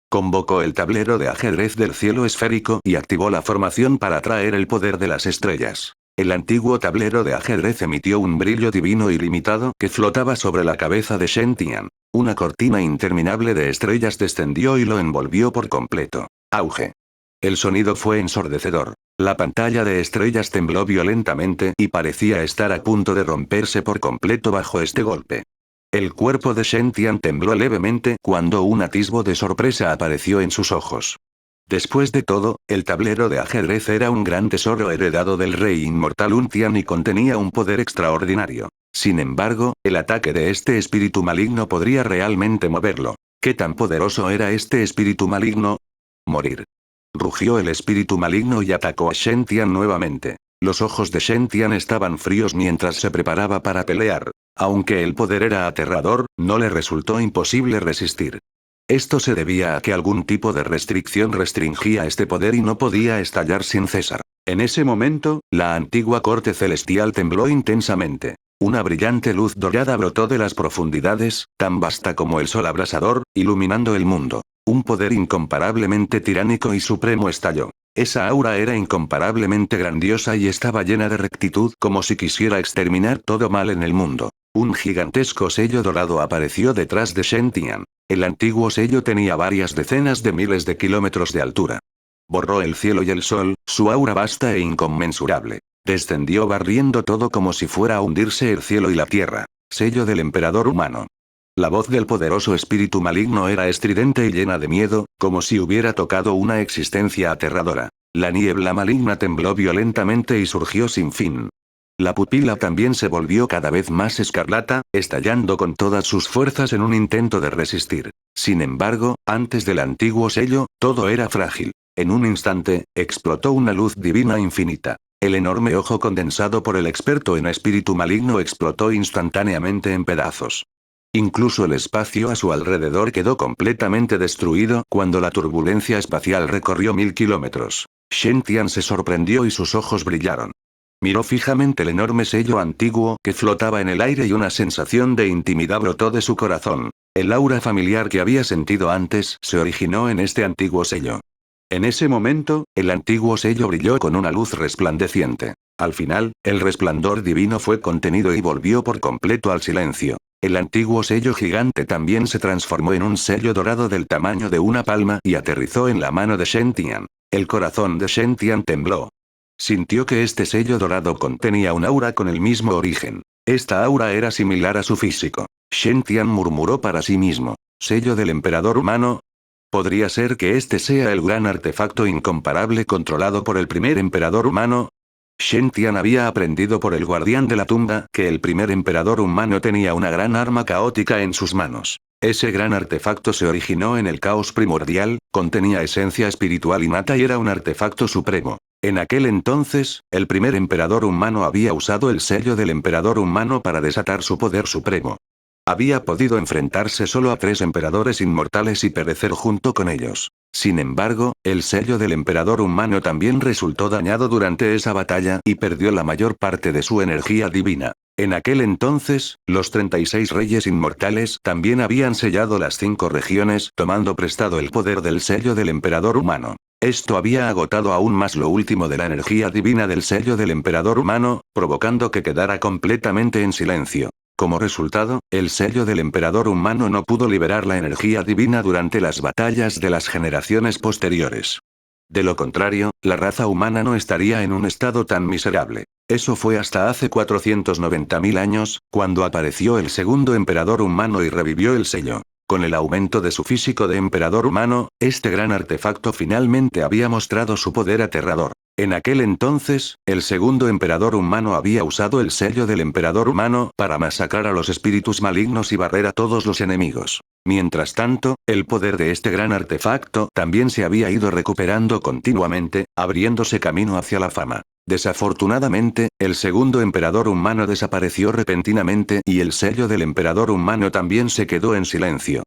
Convocó el tablero de ajedrez del cielo esférico y activó la formación para atraer el poder de las estrellas. El antiguo tablero de ajedrez emitió un brillo divino ilimitado que flotaba sobre la cabeza de Shen Tian. Una cortina interminable de estrellas descendió y lo envolvió por completo. Auge. El sonido fue ensordecedor. La pantalla de estrellas tembló violentamente y parecía estar a punto de romperse por completo bajo este golpe. El cuerpo de Shen Tian tembló levemente cuando un atisbo de sorpresa apareció en sus ojos. Después de todo, el tablero de ajedrez era un gran tesoro heredado del rey inmortal Un Tian y contenía un poder extraordinario. Sin embargo, el ataque de este espíritu maligno podría realmente moverlo. ¿Qué tan poderoso era este espíritu maligno? Morir. Rugió el espíritu maligno y atacó a Shen Tian nuevamente. Los ojos de Shen Tian estaban fríos mientras se preparaba para pelear. Aunque el poder era aterrador, no le resultó imposible resistir. Esto se debía a que algún tipo de restricción restringía este poder y no podía estallar sin cesar. En ese momento, la antigua corte celestial tembló intensamente. Una brillante luz dorada brotó de las profundidades, tan vasta como el sol abrasador, iluminando el mundo. Un poder incomparablemente tiránico y supremo estalló. Esa aura era incomparablemente grandiosa y estaba llena de rectitud como si quisiera exterminar todo mal en el mundo. Un gigantesco sello dorado apareció detrás de Shen Tian. El antiguo sello tenía varias decenas de miles de kilómetros de altura. Borró el cielo y el sol, su aura vasta e inconmensurable. Descendió barriendo todo como si fuera a hundirse el cielo y la tierra. Sello del emperador humano. La voz del poderoso espíritu maligno era estridente y llena de miedo, como si hubiera tocado una existencia aterradora. La niebla maligna tembló violentamente y surgió sin fin. La pupila también se volvió cada vez más escarlata, estallando con todas sus fuerzas en un intento de resistir. Sin embargo, antes del antiguo sello, todo era frágil. En un instante, explotó una luz divina infinita. El enorme ojo condensado por el experto en espíritu maligno explotó instantáneamente en pedazos. Incluso el espacio a su alrededor quedó completamente destruido cuando la turbulencia espacial recorrió 1000 kilómetros. Shen Tian se sorprendió y sus ojos brillaron. Miró fijamente el enorme sello antiguo que flotaba en el aire y una sensación de intimidad brotó de su corazón. El aura familiar que había sentido antes se originó en este antiguo sello. En ese momento, el antiguo sello brilló con una luz resplandeciente. Al final, el resplandor divino fue contenido y volvió por completo al silencio. El antiguo sello gigante también se transformó en un sello dorado del tamaño de una palma y aterrizó en la mano de Shen Tian. El corazón de Shen Tian tembló. Sintió que este sello dorado contenía un aura con el mismo origen. Esta aura era similar a su físico. Shen Tian murmuró para sí mismo. ¿Sello del emperador humano? ¿Podría ser que este sea el gran artefacto incomparable controlado por el primer emperador humano? Shen Tian había aprendido por el guardián de la tumba que el primer emperador humano tenía una gran arma caótica en sus manos. Ese gran artefacto se originó en el caos primordial, contenía esencia espiritual innata y era un artefacto supremo. En aquel entonces, el primer emperador humano había usado el sello del emperador humano para desatar su poder supremo. Había podido enfrentarse solo a 3 emperadores inmortales y perecer junto con ellos. Sin embargo, el sello del emperador humano también resultó dañado durante esa batalla y perdió la mayor parte de su energía divina. En aquel entonces, los 36 reyes inmortales también habían sellado las 5 regiones, tomando prestado el poder del sello del emperador humano. Esto había agotado aún más lo último de la energía divina del sello del emperador humano, provocando que quedara completamente en silencio. Como resultado, el sello del emperador humano no pudo liberar la energía divina durante las batallas de las generaciones posteriores. De lo contrario, la raza humana no estaría en un estado tan miserable. Eso fue hasta hace 490.000 años, cuando apareció el segundo emperador humano y revivió el sello. Con el aumento de su físico de emperador humano, este gran artefacto finalmente había mostrado su poder aterrador. En aquel entonces, el segundo emperador humano había usado el sello del emperador humano para masacrar a los espíritus malignos y barrer a todos los enemigos. Mientras tanto, el poder de este gran artefacto también se había ido recuperando continuamente, abriéndose camino hacia la fama. Desafortunadamente, el segundo emperador humano desapareció repentinamente y el sello del emperador humano también se quedó en silencio.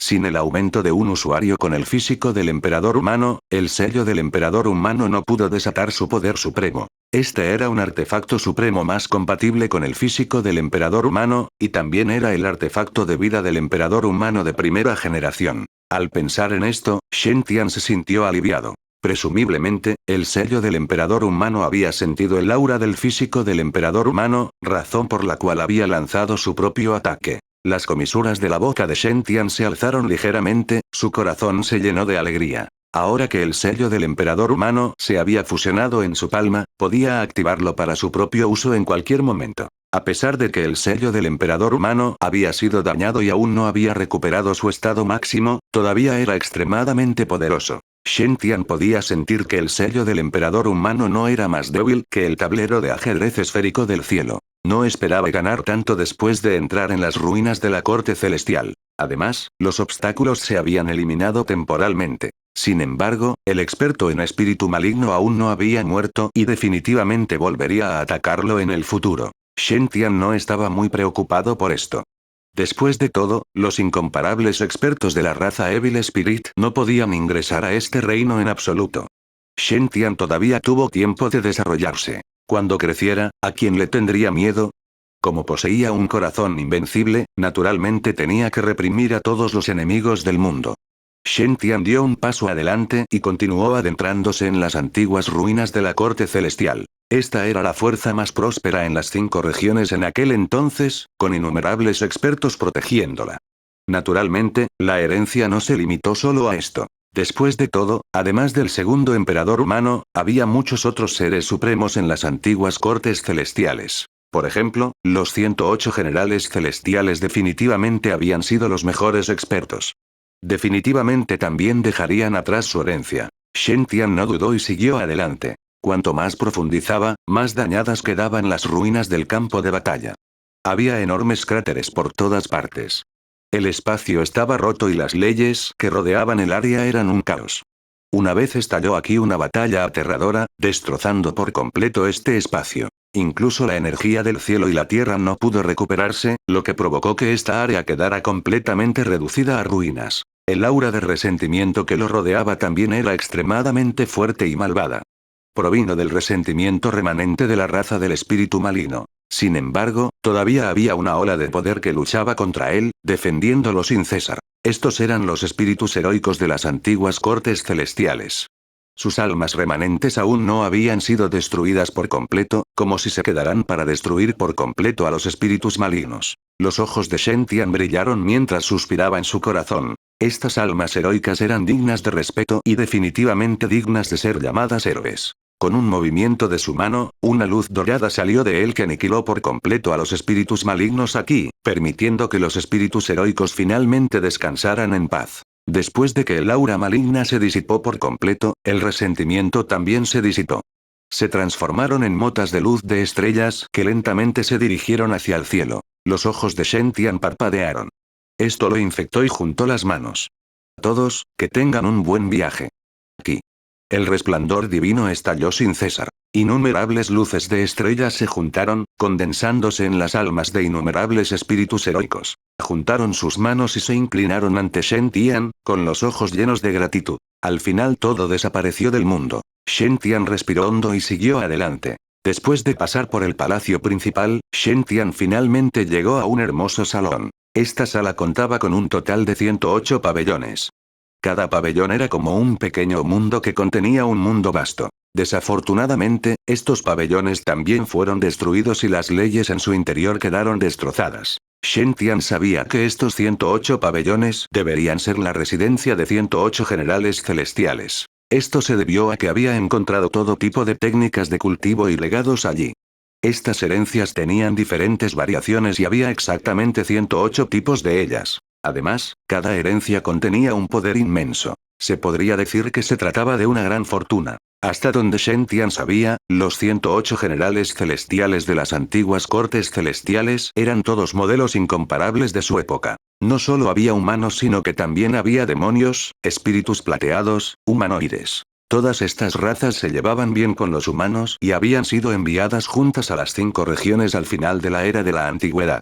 Sin el aumento de un usuario con el físico del emperador humano, el sello del emperador humano no pudo desatar su poder supremo. Este era un artefacto supremo más compatible con el físico del emperador humano, y también era el artefacto de vida del emperador humano de primera generación. Al pensar en esto, Shen Tian se sintió aliviado. Presumiblemente, el sello del emperador humano había sentido el aura del físico del emperador humano, razón por la cual había lanzado su propio ataque. Las comisuras de la boca de Shen Tian se alzaron ligeramente, su corazón se llenó de alegría. Ahora que el sello del emperador humano se había fusionado en su palma, podía activarlo para su propio uso en cualquier momento. A pesar de que el sello del emperador humano había sido dañado y aún no había recuperado su estado máximo, todavía era extremadamente poderoso. Shen Tian podía sentir que el sello del emperador humano no era más débil que el tablero de ajedrez esférico del cielo. No esperaba ganar tanto después de entrar en las ruinas de la corte celestial. Además, los obstáculos se habían eliminado temporalmente. Sin embargo, el experto en espíritu maligno aún no había muerto y definitivamente volvería a atacarlo en el futuro. Shen Tian no estaba muy preocupado por esto. Después de todo, los incomparables expertos de la raza Evil Spirit no podían ingresar a este reino en absoluto. Shen Tian todavía tuvo tiempo de desarrollarse. Cuando creciera, ¿a quién le tendría miedo? Como poseía un corazón invencible, naturalmente tenía que reprimir a todos los enemigos del mundo. Shen Tian dio un paso adelante y continuó adentrándose en las antiguas ruinas de la corte celestial. Esta era la fuerza más próspera en las 5 regiones en aquel entonces, con innumerables expertos protegiéndola. Naturalmente, la herencia no se limitó solo a esto. Después de todo, además del segundo emperador humano, había muchos otros seres supremos en las antiguas cortes celestiales. Por ejemplo, los 108 generales celestiales definitivamente habían sido los mejores expertos. Definitivamente también dejarían atrás su herencia. Shen Tian no dudó y siguió adelante. Cuanto más profundizaba, más dañadas quedaban las ruinas del campo de batalla. Había enormes cráteres por todas partes. El espacio estaba roto y las leyes que rodeaban el área eran un caos. Una vez estalló aquí una batalla aterradora, destrozando por completo este espacio. Incluso la energía del cielo y la tierra no pudo recuperarse, lo que provocó que esta área quedara completamente reducida a ruinas. El aura de resentimiento que lo rodeaba también era extremadamente fuerte y malvada. Provino del resentimiento remanente de la raza del espíritu maligno. Sin embargo, todavía había una ola de poder que luchaba contra él, defendiéndolo sin cesar. Estos eran los espíritus heroicos de las antiguas cortes celestiales. Sus almas remanentes aún no habían sido destruidas por completo, como si se quedaran para destruir por completo a los espíritus malignos. Los ojos de Shen Tian brillaron mientras suspiraba en su corazón. Estas almas heroicas eran dignas de respeto y definitivamente dignas de ser llamadas héroes. Con un movimiento de su mano, una luz dorada salió de él que aniquiló por completo a los espíritus malignos aquí, permitiendo que los espíritus heroicos finalmente descansaran en paz. Después de que el aura maligna se disipó por completo, el resentimiento también se disipó. Se transformaron en motas de luz de estrellas que lentamente se dirigieron hacia el cielo. Los ojos de Shen Tian parpadearon. Esto lo infectó y juntó las manos. A todos, que tengan un buen viaje. Aquí. El resplandor divino estalló sin cesar. Innumerables luces de estrellas se juntaron, condensándose en las almas de innumerables espíritus heroicos. Juntaron sus manos y se inclinaron ante Shen Tian, con los ojos llenos de gratitud. Al final todo desapareció del mundo. Shen Tian respiró hondo y siguió adelante. Después de pasar por el palacio principal, Shen Tian finalmente llegó a un hermoso salón. Esta sala contaba con un total de 108 pabellones. Cada pabellón era como un pequeño mundo que contenía un mundo vasto. Desafortunadamente, estos pabellones también fueron destruidos y las leyes en su interior quedaron destrozadas. Shen Tian sabía que estos 108 pabellones deberían ser la residencia de 108 generales celestiales. Esto se debió a que había encontrado todo tipo de técnicas de cultivo y legados allí. Estas herencias tenían diferentes variaciones y había exactamente 108 tipos de ellas. Además, cada herencia contenía un poder inmenso. Se podría decir que se trataba de una gran fortuna. Hasta donde Shen Tian sabía, los 108 generales celestiales de las antiguas cortes celestiales eran todos modelos incomparables de su época. No solo había humanos sino que también había demonios, espíritus plateados, humanoides. Todas estas razas se llevaban bien con los humanos y habían sido enviadas juntas a las 5 regiones al final de la era de la antigüedad.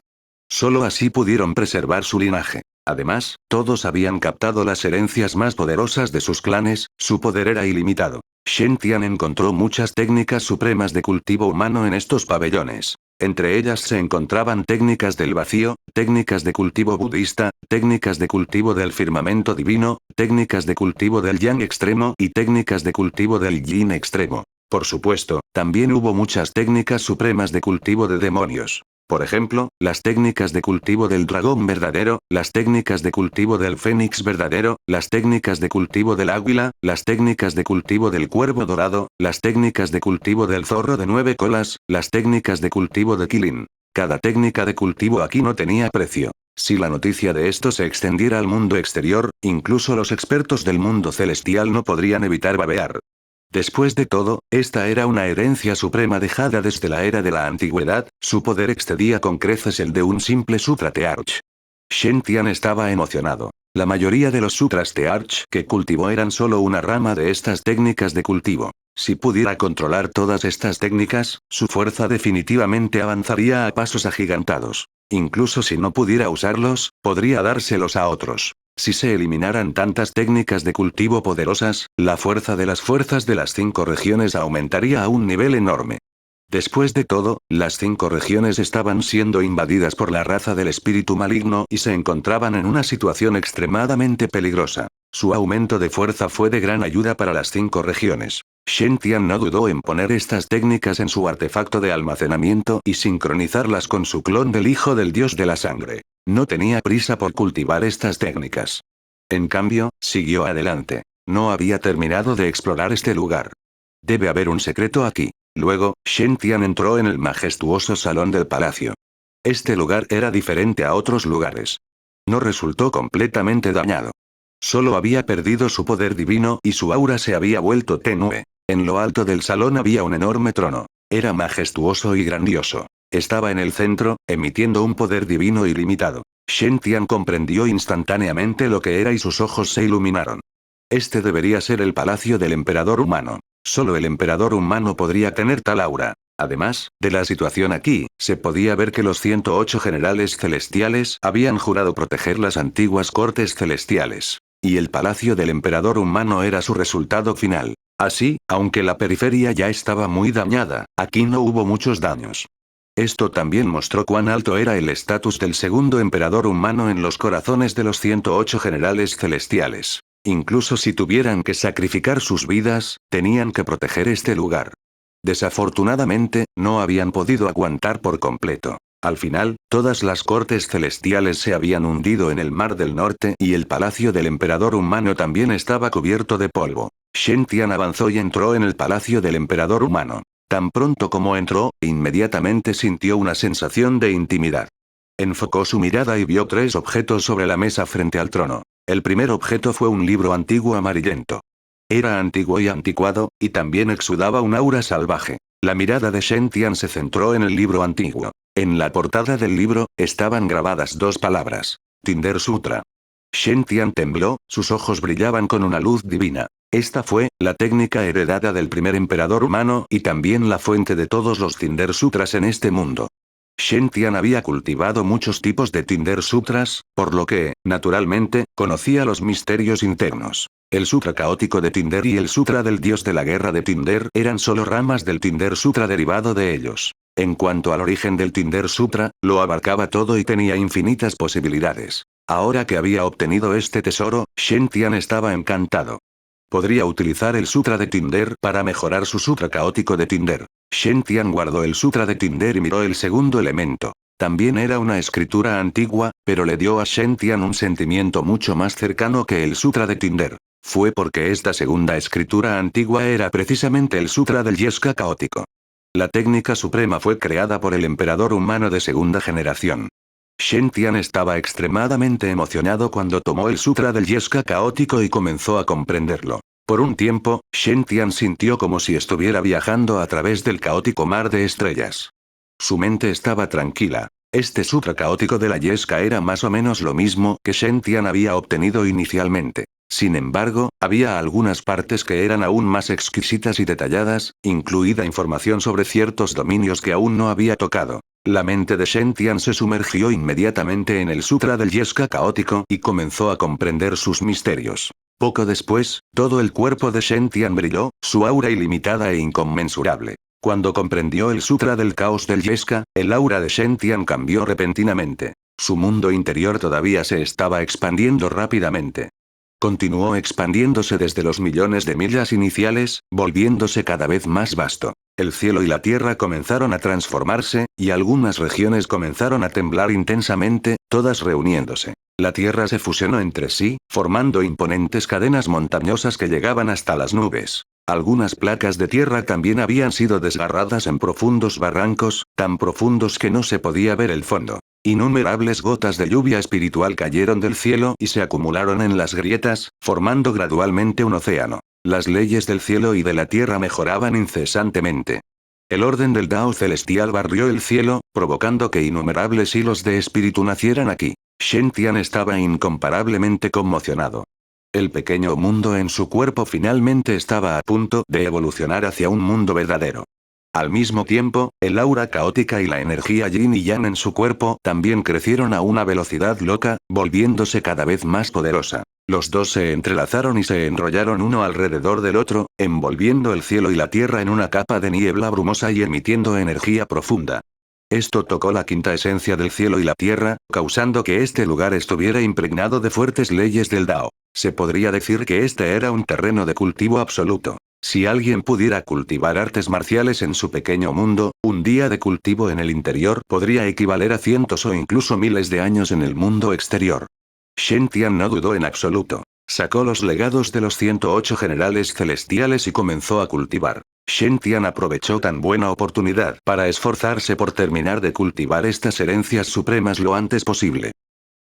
Solo así pudieron preservar su linaje. Además, todos habían captado las herencias más poderosas de sus clanes, su poder era ilimitado. Shen Tian encontró muchas técnicas supremas de cultivo humano en estos pabellones. Entre ellas se encontraban técnicas del vacío, técnicas de cultivo budista, técnicas de cultivo del firmamento divino, técnicas de cultivo del yang extremo y técnicas de cultivo del yin extremo. Por supuesto, también hubo muchas técnicas supremas de cultivo de demonios. Por ejemplo, las técnicas de cultivo del dragón verdadero, las técnicas de cultivo del fénix verdadero, las técnicas de cultivo del águila, las técnicas de cultivo del cuervo dorado, las técnicas de cultivo del zorro de 9 colas, las técnicas de cultivo de Kilin. Cada técnica de cultivo aquí no tenía precio. Si la noticia de esto se extendiera al mundo exterior, incluso los expertos del mundo celestial no podrían evitar babear. Después de todo, esta era una herencia suprema dejada desde la era de la antigüedad, su poder excedía con creces el de un simple sutra Tearch. Shen Tian estaba emocionado. La mayoría de los sutras Tearch que cultivó eran solo una rama de estas técnicas de cultivo. Si pudiera controlar todas estas técnicas, su fuerza definitivamente avanzaría a pasos agigantados. Incluso si no pudiera usarlos, podría dárselos a otros. Si se eliminaran tantas técnicas de cultivo poderosas, la fuerza de las fuerzas de las 5 regiones aumentaría a un nivel enorme. Después de todo, las 5 regiones estaban siendo invadidas por la raza del espíritu maligno y se encontraban en una situación extremadamente peligrosa. Su aumento de fuerza fue de gran ayuda para las 5 regiones. Shen Tian no dudó en poner estas técnicas en su artefacto de almacenamiento y sincronizarlas con su clon del hijo del dios de la sangre. No tenía prisa por cultivar estas técnicas. En cambio, siguió adelante. No había terminado de explorar este lugar. Debe haber un secreto aquí. Luego, Shen Tian entró en el majestuoso salón del palacio. Este lugar era diferente a otros lugares. No resultó completamente dañado. Solo había perdido su poder divino y su aura se había vuelto tenue. En lo alto del salón había un enorme trono. Era majestuoso y grandioso. Estaba en el centro, emitiendo un poder divino ilimitado. Shen Tian comprendió instantáneamente lo que era y sus ojos se iluminaron. Este debería ser el palacio del emperador humano. Solo el emperador humano podría tener tal aura. Además, de la situación aquí, se podía ver que los 108 generales celestiales habían jurado proteger las antiguas cortes celestiales. Y el palacio del emperador humano era su resultado final. Así, aunque la periferia ya estaba muy dañada, aquí no hubo muchos daños. Esto también mostró cuán alto era el estatus del segundo emperador humano en los corazones de los 108 generales celestiales. Incluso si tuvieran que sacrificar sus vidas, tenían que proteger este lugar. Desafortunadamente, no habían podido aguantar por completo. Al final, todas las cortes celestiales se habían hundido en el Mar del Norte y el palacio del emperador humano también estaba cubierto de polvo. Shen Tian avanzó y entró en el palacio del emperador humano. Tan pronto como entró, inmediatamente sintió una sensación de intimidad. Enfocó su mirada y vio 3 objetos sobre la mesa frente al trono. El primer objeto fue un libro antiguo amarillento. Era antiguo y anticuado, y también exudaba un aura salvaje. La mirada de Shen Tian se centró en el libro antiguo. En la portada del libro, estaban grabadas 2 palabras. Tinder Sutra. Shen Tian tembló, sus ojos brillaban con una luz divina. Esta fue, la técnica heredada del primer emperador humano y también la fuente de todos los Tinder Sutras en este mundo. Shen Tian había cultivado muchos tipos de Tinder Sutras, por lo que, naturalmente, conocía los misterios internos. El Sutra caótico de Tinder y el Sutra del dios de la guerra de Tinder eran solo ramas del Tinder Sutra derivado de ellos. En cuanto al origen del Tinder Sutra, lo abarcaba todo y tenía infinitas posibilidades. Ahora que había obtenido este tesoro, Shen Tian estaba encantado. Podría utilizar el Sutra de Tinder para mejorar su Sutra caótico de Tinder. Shen Tian guardó el Sutra de Tinder y miró el segundo elemento. También era una escritura antigua, pero le dio a Shen Tian un sentimiento mucho más cercano que el Sutra de Tinder. Fue porque esta segunda escritura antigua era precisamente el Sutra del Yeska caótico. La técnica suprema fue creada por el emperador humano de segunda generación. Shen Tian estaba extremadamente emocionado cuando tomó el Sutra del Yeska caótico y comenzó a comprenderlo. Por un tiempo, Shen Tian sintió como si estuviera viajando a través del caótico mar de estrellas. Su mente estaba tranquila. Este sutra caótico de la Yesca era más o menos lo mismo que Shen Tian había obtenido inicialmente. Sin embargo, había algunas partes que eran aún más exquisitas y detalladas, incluida información sobre ciertos dominios que aún no había tocado. La mente de Shen Tian se sumergió inmediatamente en el sutra del Yesca caótico y comenzó a comprender sus misterios. Poco después, todo el cuerpo de Shen Tian brilló, su aura ilimitada e inconmensurable. Cuando comprendió el sutra del caos del Yesca, el aura de Shen Tian cambió repentinamente. Su mundo interior todavía se estaba expandiendo rápidamente. Continuó expandiéndose desde los millones de millas iniciales, volviéndose cada vez más vasto. El cielo y la tierra comenzaron a transformarse, y algunas regiones comenzaron a temblar intensamente, todas reuniéndose. La tierra se fusionó entre sí, formando imponentes cadenas montañosas que llegaban hasta las nubes. Algunas placas de tierra también habían sido desgarradas en profundos barrancos, tan profundos que no se podía ver el fondo. Innumerables gotas de lluvia espiritual cayeron del cielo y se acumularon en las grietas, formando gradualmente un océano. Las leyes del cielo y de la tierra mejoraban incesantemente. El orden del Dao celestial barrió el cielo, provocando que innumerables hilos de espíritu nacieran aquí. Shen Tian estaba incomparablemente conmocionado. El pequeño mundo en su cuerpo finalmente estaba a punto de evolucionar hacia un mundo verdadero. Al mismo tiempo, el aura caótica y la energía yin y yang en su cuerpo también crecieron a una velocidad loca, volviéndose cada vez más poderosa. Los dos se entrelazaron y se enrollaron uno alrededor del otro, envolviendo el cielo y la tierra en una capa de niebla brumosa y emitiendo energía profunda. Esto tocó la quinta esencia del cielo y la tierra, causando que este lugar estuviera impregnado de fuertes leyes del Dao. Se podría decir que este era un terreno de cultivo absoluto. Si alguien pudiera cultivar artes marciales en su pequeño mundo, un día de cultivo en el interior podría equivaler a cientos o incluso miles de años en el mundo exterior. Shen Tian no dudó en absoluto. Sacó los legados de los 108 generales celestiales y comenzó a cultivar. Shen Tian aprovechó tan buena oportunidad para esforzarse por terminar de cultivar estas herencias supremas lo antes posible.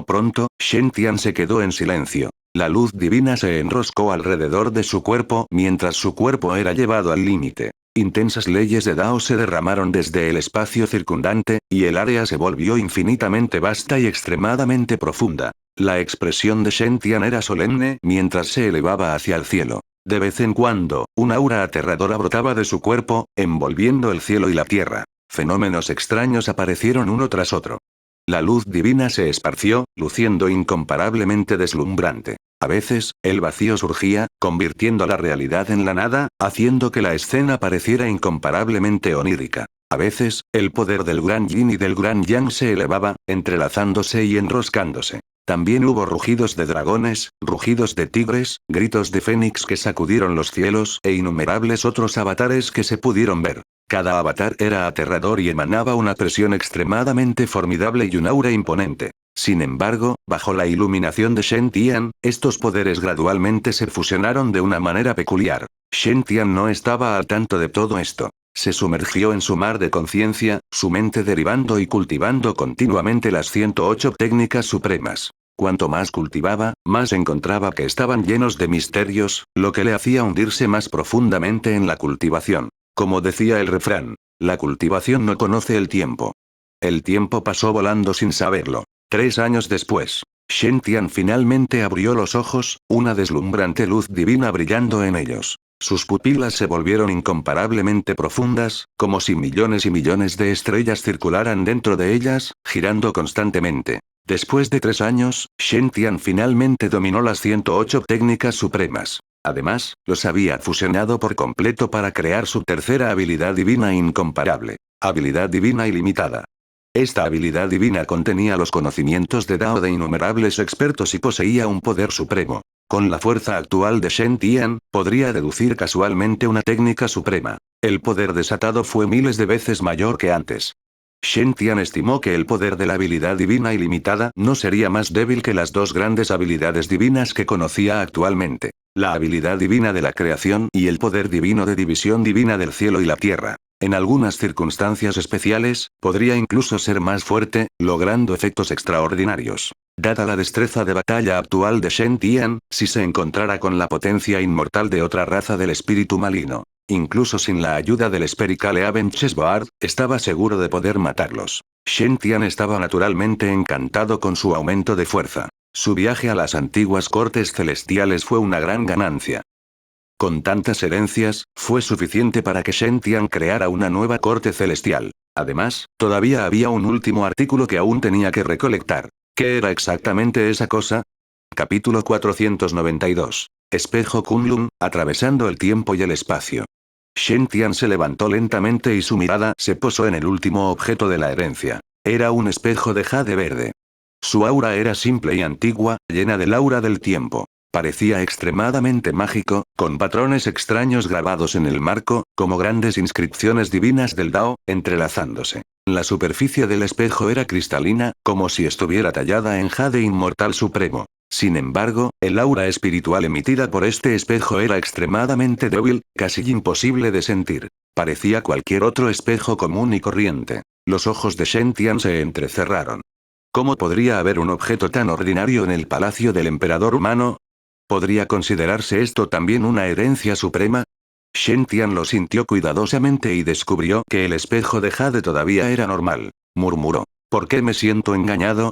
Pronto, Shen Tian se quedó en silencio. La luz divina se enroscó alrededor de su cuerpo mientras su cuerpo era llevado al límite. Intensas leyes de Dao se derramaron desde el espacio circundante, y el área se volvió infinitamente vasta y extremadamente profunda. La expresión de Shen Tian era solemne mientras se elevaba hacia el cielo. De vez en cuando, un aura aterradora brotaba de su cuerpo, envolviendo el cielo y la tierra. Fenómenos extraños aparecieron uno tras otro. La luz divina se esparció, luciendo incomparablemente deslumbrante. A veces, el vacío surgía, convirtiendo la realidad en la nada, haciendo que la escena pareciera incomparablemente onírica. A veces, el poder del Gran Yin y del Gran Yang se elevaba, entrelazándose y enroscándose. También hubo rugidos de dragones, rugidos de tigres, gritos de fénix que sacudieron los cielos e innumerables otros avatares que se pudieron ver. Cada avatar era aterrador y emanaba una presión extremadamente formidable y un aura imponente. Sin embargo, bajo la iluminación de Shen Tian, estos poderes gradualmente se fusionaron de una manera peculiar. Shen Tian no estaba al tanto de todo esto. Se sumergió en su mar de conciencia, su mente derivando y cultivando continuamente las 108 técnicas supremas. Cuanto más cultivaba, más encontraba que estaban llenos de misterios, lo que le hacía hundirse más profundamente en la cultivación. Como decía el refrán, la cultivación no conoce el tiempo. El tiempo pasó volando sin saberlo. 3 años después, Shen Tian finalmente abrió los ojos, una deslumbrante luz divina brillando en ellos. Sus pupilas se volvieron incomparablemente profundas, como si millones y millones de estrellas circularan dentro de ellas, girando constantemente. Después de 3 años, Shen Tian finalmente dominó las 108 técnicas supremas. Además, los había fusionado por completo para crear su tercera habilidad divina incomparable. Habilidad divina ilimitada. Esta habilidad divina contenía los conocimientos de Dao de innumerables expertos y poseía un poder supremo. Con la fuerza actual de Shen Tian, podría deducir casualmente una técnica suprema. El poder desatado fue miles de veces mayor que antes. Shen Tian estimó que el poder de la habilidad divina ilimitada no sería más débil que las dos grandes habilidades divinas que conocía actualmente. La habilidad divina de la creación y el poder divino de división divina del cielo y la tierra. En algunas circunstancias especiales, podría incluso ser más fuerte, logrando efectos extraordinarios. Dada la destreza de batalla actual de Shen Tian, si se encontrara con la potencia inmortal de otra raza del espíritu maligno. Incluso sin la ayuda del Spherical Even Chessboard, estaba seguro de poder matarlos. Shen Tian estaba naturalmente encantado con su aumento de fuerza. Su viaje a las antiguas cortes celestiales fue una gran ganancia. Con tantas herencias, fue suficiente para que Shen Tian creara una nueva corte celestial. Además, todavía había un último artículo que aún tenía que recolectar. ¿Qué era exactamente esa cosa? Capítulo 492. Espejo Kunlun, atravesando el tiempo y el espacio. Shen Tian se levantó lentamente y su mirada se posó en el último objeto de la herencia. Era un espejo de jade verde. Su aura era simple y antigua, llena del aura del tiempo. Parecía extremadamente mágico, con patrones extraños grabados en el marco, como grandes inscripciones divinas del Dao, entrelazándose. La superficie del espejo era cristalina, como si estuviera tallada en jade inmortal supremo. Sin embargo, el aura espiritual emitida por este espejo era extremadamente débil, casi imposible de sentir. Parecía cualquier otro espejo común y corriente. Los ojos de Shen Tian se entrecerraron. ¿Cómo podría haber un objeto tan ordinario en el palacio del emperador humano? ¿Podría considerarse esto también una herencia suprema? Shen Tian lo sintió cuidadosamente y descubrió que el espejo de jade todavía era normal. Murmuró. ¿Por qué me siento engañado?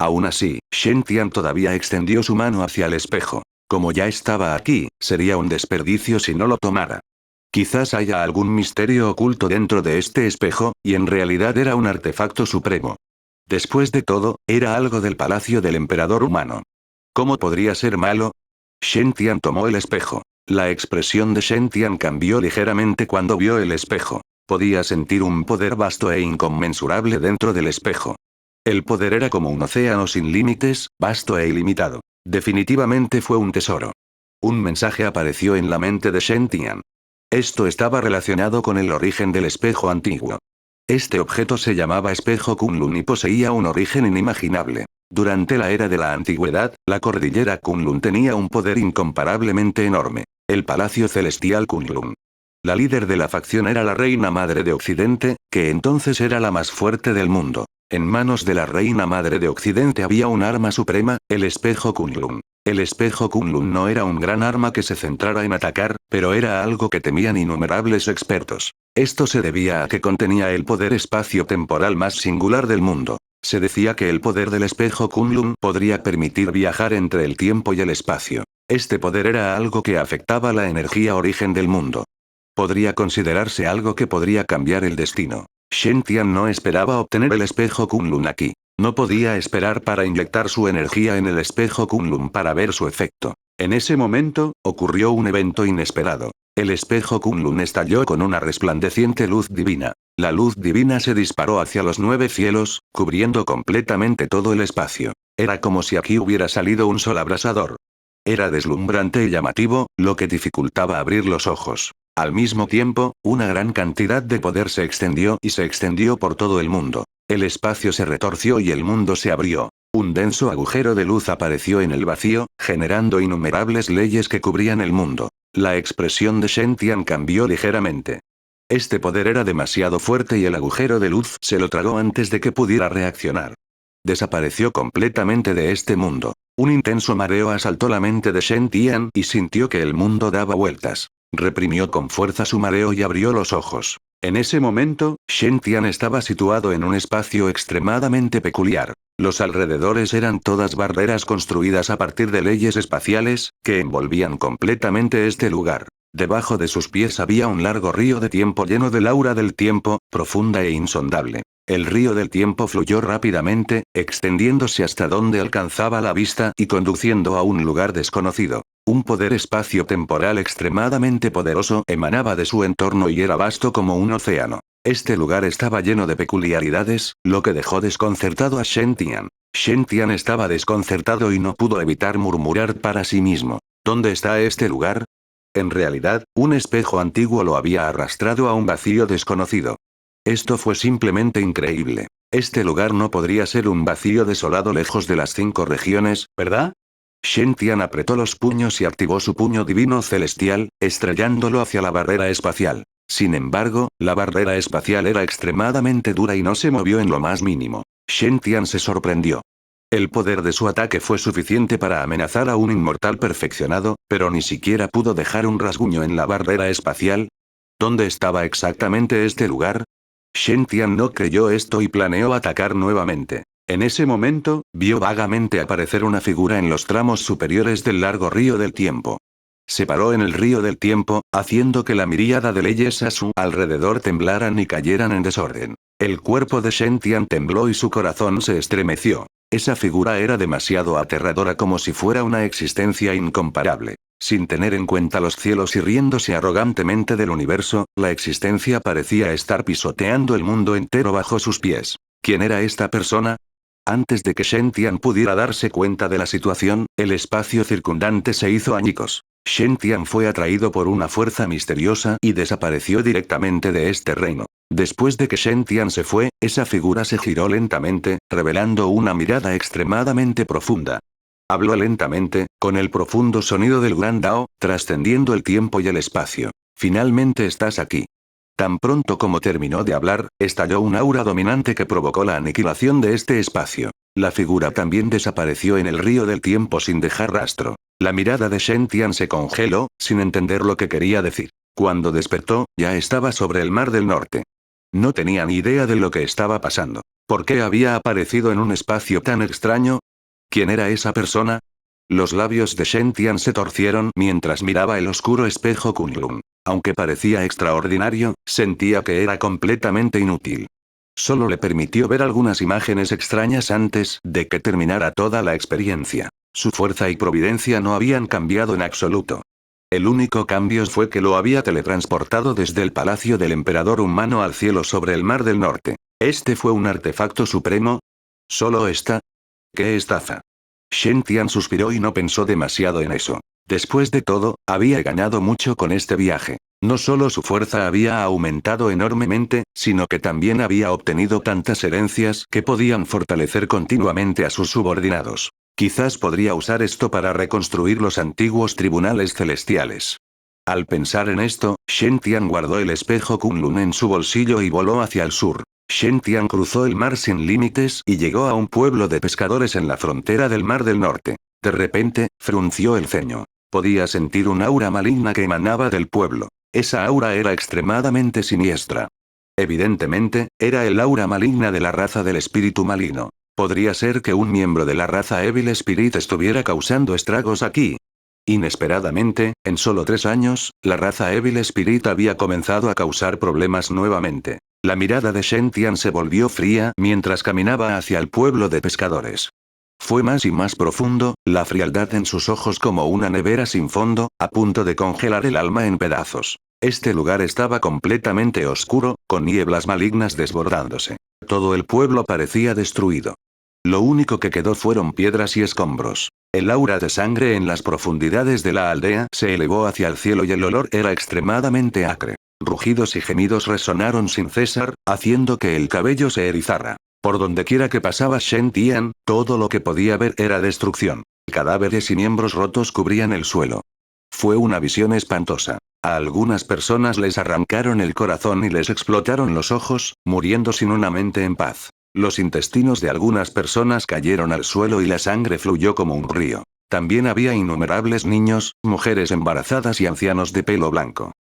Aún así, Shen Tian todavía extendió su mano hacia el espejo. Como ya estaba aquí, sería un desperdicio si no lo tomara. Quizás haya algún misterio oculto dentro de este espejo, y en realidad era un artefacto supremo. Después de todo, era algo del palacio del emperador humano. ¿Cómo podría ser malo? Shen Tian tomó el espejo. La expresión de Shen Tian cambió ligeramente cuando vio el espejo. Podía sentir un poder vasto e inconmensurable dentro del espejo. El poder era como un océano sin límites, vasto e ilimitado. Definitivamente fue un tesoro. Un mensaje apareció en la mente de Shen Tian. Esto estaba relacionado con el origen del espejo antiguo. Este objeto se llamaba espejo Kunlun y poseía un origen inimaginable. Durante la era de la antigüedad, la cordillera Kunlun tenía un poder incomparablemente enorme. El palacio celestial Kunlun. La líder de la facción era la reina madre de Occidente, que entonces era la más fuerte del mundo. En manos de la reina madre de Occidente había un arma suprema, el espejo Kunlun. El espejo Kunlun no era un gran arma que se centrara en atacar, pero era algo que temían innumerables expertos. Esto se debía a que contenía el poder espacio-temporal más singular del mundo. Se decía que el poder del espejo Kunlun podría permitir viajar entre el tiempo y el espacio. Este poder era algo que afectaba la energía origen del mundo. Podría considerarse algo que podría cambiar el destino. Shen Tian no esperaba obtener el espejo Kunlun aquí. No podía esperar para inyectar su energía en el espejo Kunlun para ver su efecto. En ese momento, ocurrió un evento inesperado. El espejo Kunlun estalló con una resplandeciente luz divina. La luz divina se disparó hacia los 9 cielos, cubriendo completamente todo el espacio. Era como si aquí hubiera salido un sol abrasador. Era deslumbrante y llamativo, lo que dificultaba abrir los ojos. Al mismo tiempo, una gran cantidad de poder se extendió y se extendió por todo el mundo. El espacio se retorció y el mundo se abrió. Un denso agujero de luz apareció en el vacío, generando innumerables leyes que cubrían el mundo. La expresión de Shen Tian cambió ligeramente. Este poder era demasiado fuerte y el agujero de luz se lo tragó antes de que pudiera reaccionar. Desapareció completamente de este mundo. Un intenso mareo asaltó la mente de Shen Tian y sintió que el mundo daba vueltas. Reprimió con fuerza su mareo y abrió los ojos. En ese momento, Shen Tian estaba situado en un espacio extremadamente peculiar. Los alrededores eran todas barreras construidas a partir de leyes espaciales, que envolvían completamente este lugar. Debajo de sus pies había un largo río de tiempo lleno del aura del tiempo, profunda e insondable. El río del tiempo fluyó rápidamente, extendiéndose hasta donde alcanzaba la vista y conduciendo a un lugar desconocido. Un poder espacio-temporal extremadamente poderoso emanaba de su entorno y era vasto como un océano. Este lugar estaba lleno de peculiaridades, lo que dejó desconcertado a Shen Tian. Shen Tian estaba desconcertado y no pudo evitar murmurar para sí mismo. ¿Dónde está este lugar? En realidad, un espejo antiguo lo había arrastrado a un vacío desconocido. Esto fue simplemente increíble. Este lugar no podría ser un vacío desolado lejos de las 5 regiones, ¿verdad? Shen Tian apretó los puños y activó su puño divino celestial, estrellándolo hacia la barrera espacial. Sin embargo, la barrera espacial era extremadamente dura y no se movió en lo más mínimo. Shen Tian se sorprendió. El poder de su ataque fue suficiente para amenazar a un inmortal perfeccionado, pero ni siquiera pudo dejar un rasguño en la barrera espacial. ¿Dónde estaba exactamente este lugar? Shen Tian no creyó esto y planeó atacar nuevamente. En ese momento, vio vagamente aparecer una figura en los tramos superiores del largo río del tiempo. Se paró en el río del tiempo, haciendo que la miríada de leyes a su alrededor temblaran y cayeran en desorden. El cuerpo de Shen Tian tembló y su corazón se estremeció. Esa figura era demasiado aterradora como si fuera una existencia incomparable. Sin tener en cuenta los cielos y riéndose arrogantemente del universo, la existencia parecía estar pisoteando el mundo entero bajo sus pies. ¿Quién era esta persona? Antes de que Shen Tian pudiera darse cuenta de la situación, el espacio circundante se hizo añicos. Shen Tian fue atraído por una fuerza misteriosa y desapareció directamente de este reino. Después de que Shen Tian se fue, esa figura se giró lentamente, revelando una mirada extremadamente profunda. Habló lentamente, con el profundo sonido del Gran Dao, trascendiendo el tiempo y el espacio. Finalmente estás aquí. Tan pronto como terminó de hablar, estalló un aura dominante que provocó la aniquilación de este espacio. La figura también desapareció en el río del tiempo sin dejar rastro. La mirada de Shen Tian se congeló, sin entender lo que quería decir. Cuando despertó, ya estaba sobre el mar del norte. No tenía ni idea de lo que estaba pasando. ¿Por qué había aparecido en un espacio tan extraño? ¿Quién era esa persona? Los labios de Shen Tian se torcieron mientras miraba el oscuro espejo Kunlun. Aunque parecía extraordinario, sentía que era completamente inútil. Solo le permitió ver algunas imágenes extrañas antes de que terminara toda la experiencia. Su fuerza y providencia no habían cambiado en absoluto. El único cambio fue que lo había teletransportado desde el palacio del emperador humano al cielo sobre el mar del norte. ¿Este fue un artefacto supremo? ¿Solo esta? ¡Qué estafa! Shen Tian suspiró y no pensó demasiado en eso. Después de todo, había ganado mucho con este viaje. No solo su fuerza había aumentado enormemente, sino que también había obtenido tantas herencias que podían fortalecer continuamente a sus subordinados. Quizás podría usar esto para reconstruir los antiguos tribunales celestiales. Al pensar en esto, Shen Tian guardó el espejo Kunlun en su bolsillo y voló hacia el sur. Shen Tian cruzó el mar sin límites y llegó a un pueblo de pescadores en la frontera del mar del norte. De repente, frunció el ceño. Podía sentir un aura maligna que emanaba del pueblo. Esa aura era extremadamente siniestra. Evidentemente, era el aura maligna de la raza del espíritu maligno. ¿Podría ser que un miembro de la raza Evil Spirit estuviera causando estragos aquí? Inesperadamente, en solo 3 años, la raza Evil Spirit había comenzado a causar problemas nuevamente. La mirada de Shen Tian se volvió fría mientras caminaba hacia el pueblo de pescadores. Fue más y más profundo, la frialdad en sus ojos como una nevera sin fondo, a punto de congelar el alma en pedazos. Este lugar estaba completamente oscuro, con nieblas malignas desbordándose. Todo el pueblo parecía destruido. Lo único que quedó fueron piedras y escombros. El aura de sangre en las profundidades de la aldea se elevó hacia el cielo y el olor era extremadamente acre. Rugidos y gemidos resonaron sin cesar, haciendo que el cabello se erizara. Por dondequiera que pasaba Shen Tian, todo lo que podía ver era destrucción. Cadáveres y miembros rotos cubrían el suelo. Fue una visión espantosa. A algunas personas les arrancaron el corazón y les explotaron los ojos, muriendo sin una mente en paz. Los intestinos de algunas personas cayeron al suelo y la sangre fluyó como un río. También había innumerables niños, mujeres embarazadas y ancianos de pelo blanco.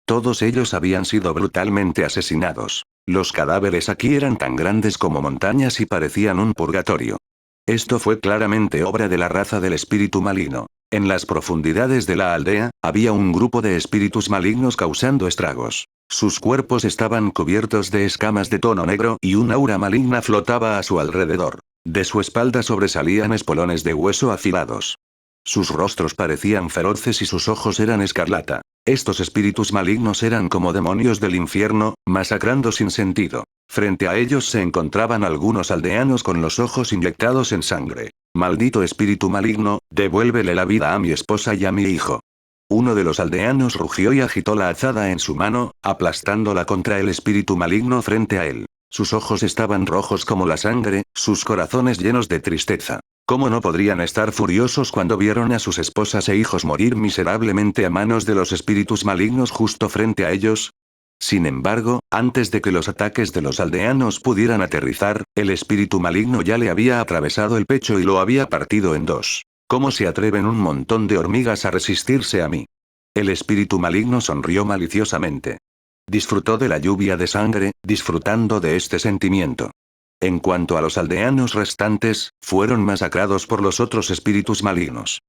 Todos ellos habían sido brutalmente asesinados. Los cadáveres aquí eran tan grandes como montañas y parecían un purgatorio. Esto fue claramente obra de la raza del espíritu maligno. En las profundidades de la aldea, había un grupo de espíritus malignos causando estragos. Sus cuerpos estaban cubiertos de escamas de tono negro y un aura maligna flotaba a su alrededor. De su espalda sobresalían espolones de hueso afilados. Sus rostros parecían feroces y sus ojos eran escarlata. Estos espíritus malignos eran como demonios del infierno, masacrando sin sentido. Frente a ellos se encontraban algunos aldeanos con los ojos inyectados en sangre. Maldito espíritu maligno, devuélvele la vida a mi esposa y a mi hijo. Uno de los aldeanos rugió y agitó la azada en su mano, aplastándola contra el espíritu maligno frente a él. Sus ojos estaban rojos como la sangre, sus corazones llenos de tristeza. ¿Cómo no podrían estar furiosos cuando vieron a sus esposas e hijos morir miserablemente a manos de los espíritus malignos justo frente a ellos? Sin embargo, antes de que los ataques de los aldeanos pudieran aterrizar, el espíritu maligno ya le había atravesado el pecho y lo había partido en dos. ¿Cómo se atreven un montón de hormigas a resistirse a mí? El espíritu maligno sonrió maliciosamente. Disfrutó de la lluvia de sangre, disfrutando de este sentimiento. En cuanto a los aldeanos restantes, fueron masacrados por los otros espíritus malignos.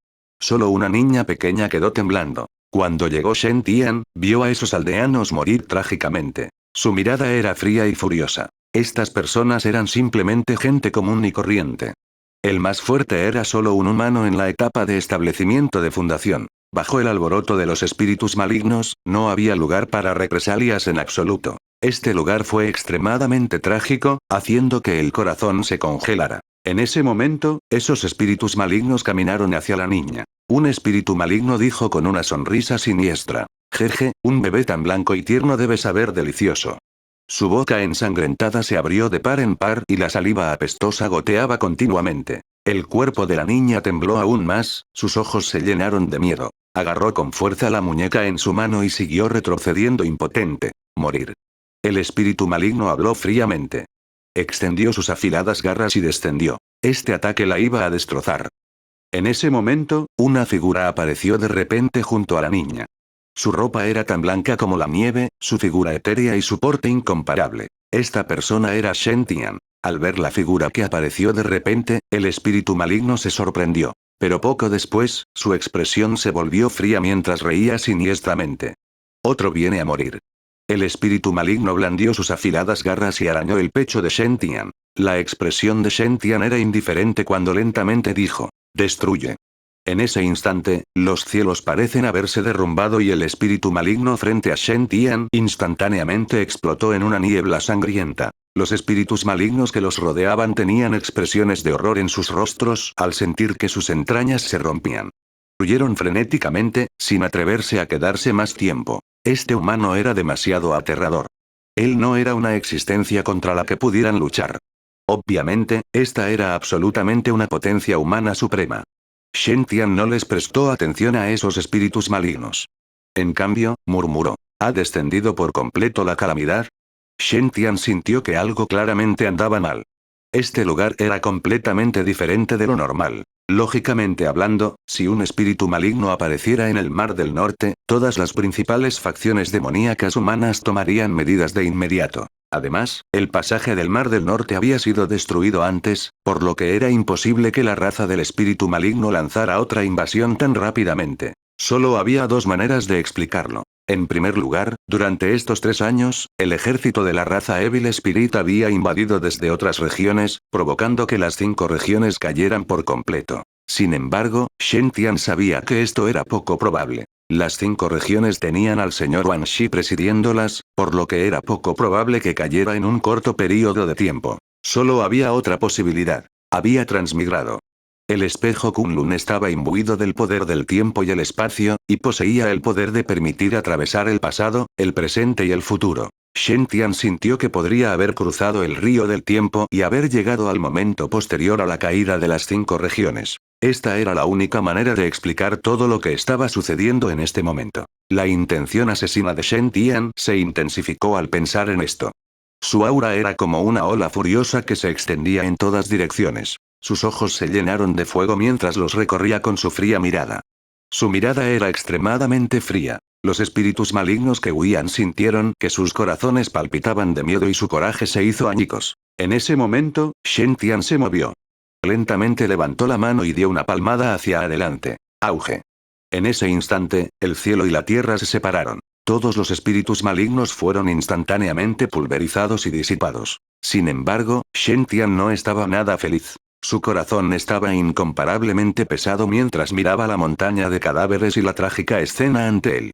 Solo una niña pequeña quedó temblando. Cuando llegó Shen Tian, vio a esos aldeanos morir trágicamente. Su mirada era fría y furiosa. Estas personas eran simplemente gente común y corriente. El más fuerte era solo un humano en la etapa de establecimiento de fundación. Bajo el alboroto de los espíritus malignos, no había lugar para represalias en absoluto. Este lugar fue extremadamente trágico, haciendo que el corazón se congelara. En ese momento, esos espíritus malignos caminaron hacia la niña. Un espíritu maligno dijo con una sonrisa siniestra: Jeje, un bebé tan blanco y tierno debe saber delicioso. Su boca ensangrentada se abrió de par en par y la saliva apestosa goteaba continuamente. El cuerpo de la niña tembló aún más, sus ojos se llenaron de miedo. Agarró con fuerza la muñeca en su mano y siguió retrocediendo impotente. Morir. El espíritu maligno habló fríamente. Extendió sus afiladas garras y descendió. Este ataque la iba a destrozar. En ese momento, una figura apareció de repente junto a la niña. Su ropa era tan blanca como la nieve, su figura etérea y su porte incomparable. Esta persona era Shen Tian. Al ver la figura que apareció de repente, el espíritu maligno se sorprendió. Pero poco después, su expresión se volvió fría mientras reía siniestramente. Otro viene a morir. El espíritu maligno blandió sus afiladas garras y arañó el pecho de Shen Tian. La expresión de Shen Tian era indiferente cuando lentamente dijo: destruye. En ese instante, los cielos parecen haberse derrumbado y el espíritu maligno frente a Shen Tian instantáneamente explotó en una niebla sangrienta. Los espíritus malignos que los rodeaban tenían expresiones de horror en sus rostros al sentir que sus entrañas se rompían. Huyeron frenéticamente, sin atreverse a quedarse más tiempo. Este humano era demasiado aterrador. Él no era una existencia contra la que pudieran luchar. Obviamente, esta era absolutamente una potencia humana suprema. Shen Tian no les prestó atención a esos espíritus malignos. En cambio, murmuró: ¿ha descendido por completo la calamidad? Shen Tian sintió que algo claramente andaba mal. Este lugar era completamente diferente de lo normal. Lógicamente hablando, si un espíritu maligno apareciera en el Mar del Norte, todas las principales facciones demoníacas humanas tomarían medidas de inmediato. Además, el pasaje del Mar del Norte había sido destruido antes, por lo que era imposible que la raza del espíritu maligno lanzara otra invasión tan rápidamente. Solo había dos maneras de explicarlo. En primer lugar, durante estos 3 años, el ejército de la raza Evil Spirit había invadido desde otras regiones, provocando que las 5 regiones cayeran por completo. Sin embargo, Shen Tian sabía que esto era poco probable. Las 5 regiones tenían al señor Wan Shi presidiéndolas, por lo que era poco probable que cayera en un corto periodo de tiempo. Solo había otra posibilidad. Había transmigrado. El espejo Kunlun estaba imbuido del poder del tiempo y el espacio, y poseía el poder de permitir atravesar el pasado, el presente y el futuro. Shen Tian sintió que podría haber cruzado el río del tiempo y haber llegado al momento posterior a la caída de las 5 regiones. Esta era la única manera de explicar todo lo que estaba sucediendo en este momento. La intención asesina de Shen Tian se intensificó al pensar en esto. Su aura era como una ola furiosa que se extendía en todas direcciones. Sus ojos se llenaron de fuego mientras los recorría con su fría mirada. Su mirada era extremadamente fría. Los espíritus malignos que huían sintieron que sus corazones palpitaban de miedo y su coraje se hizo añicos. En ese momento, Shen Tian se movió. Lentamente levantó la mano y dio una palmada hacia adelante. Auge. En ese instante, el cielo y la tierra se separaron. Todos los espíritus malignos fueron instantáneamente pulverizados y disipados. Sin embargo, Shen Tian no estaba nada feliz. Su corazón estaba incomparablemente pesado mientras miraba la montaña de cadáveres y la trágica escena ante él.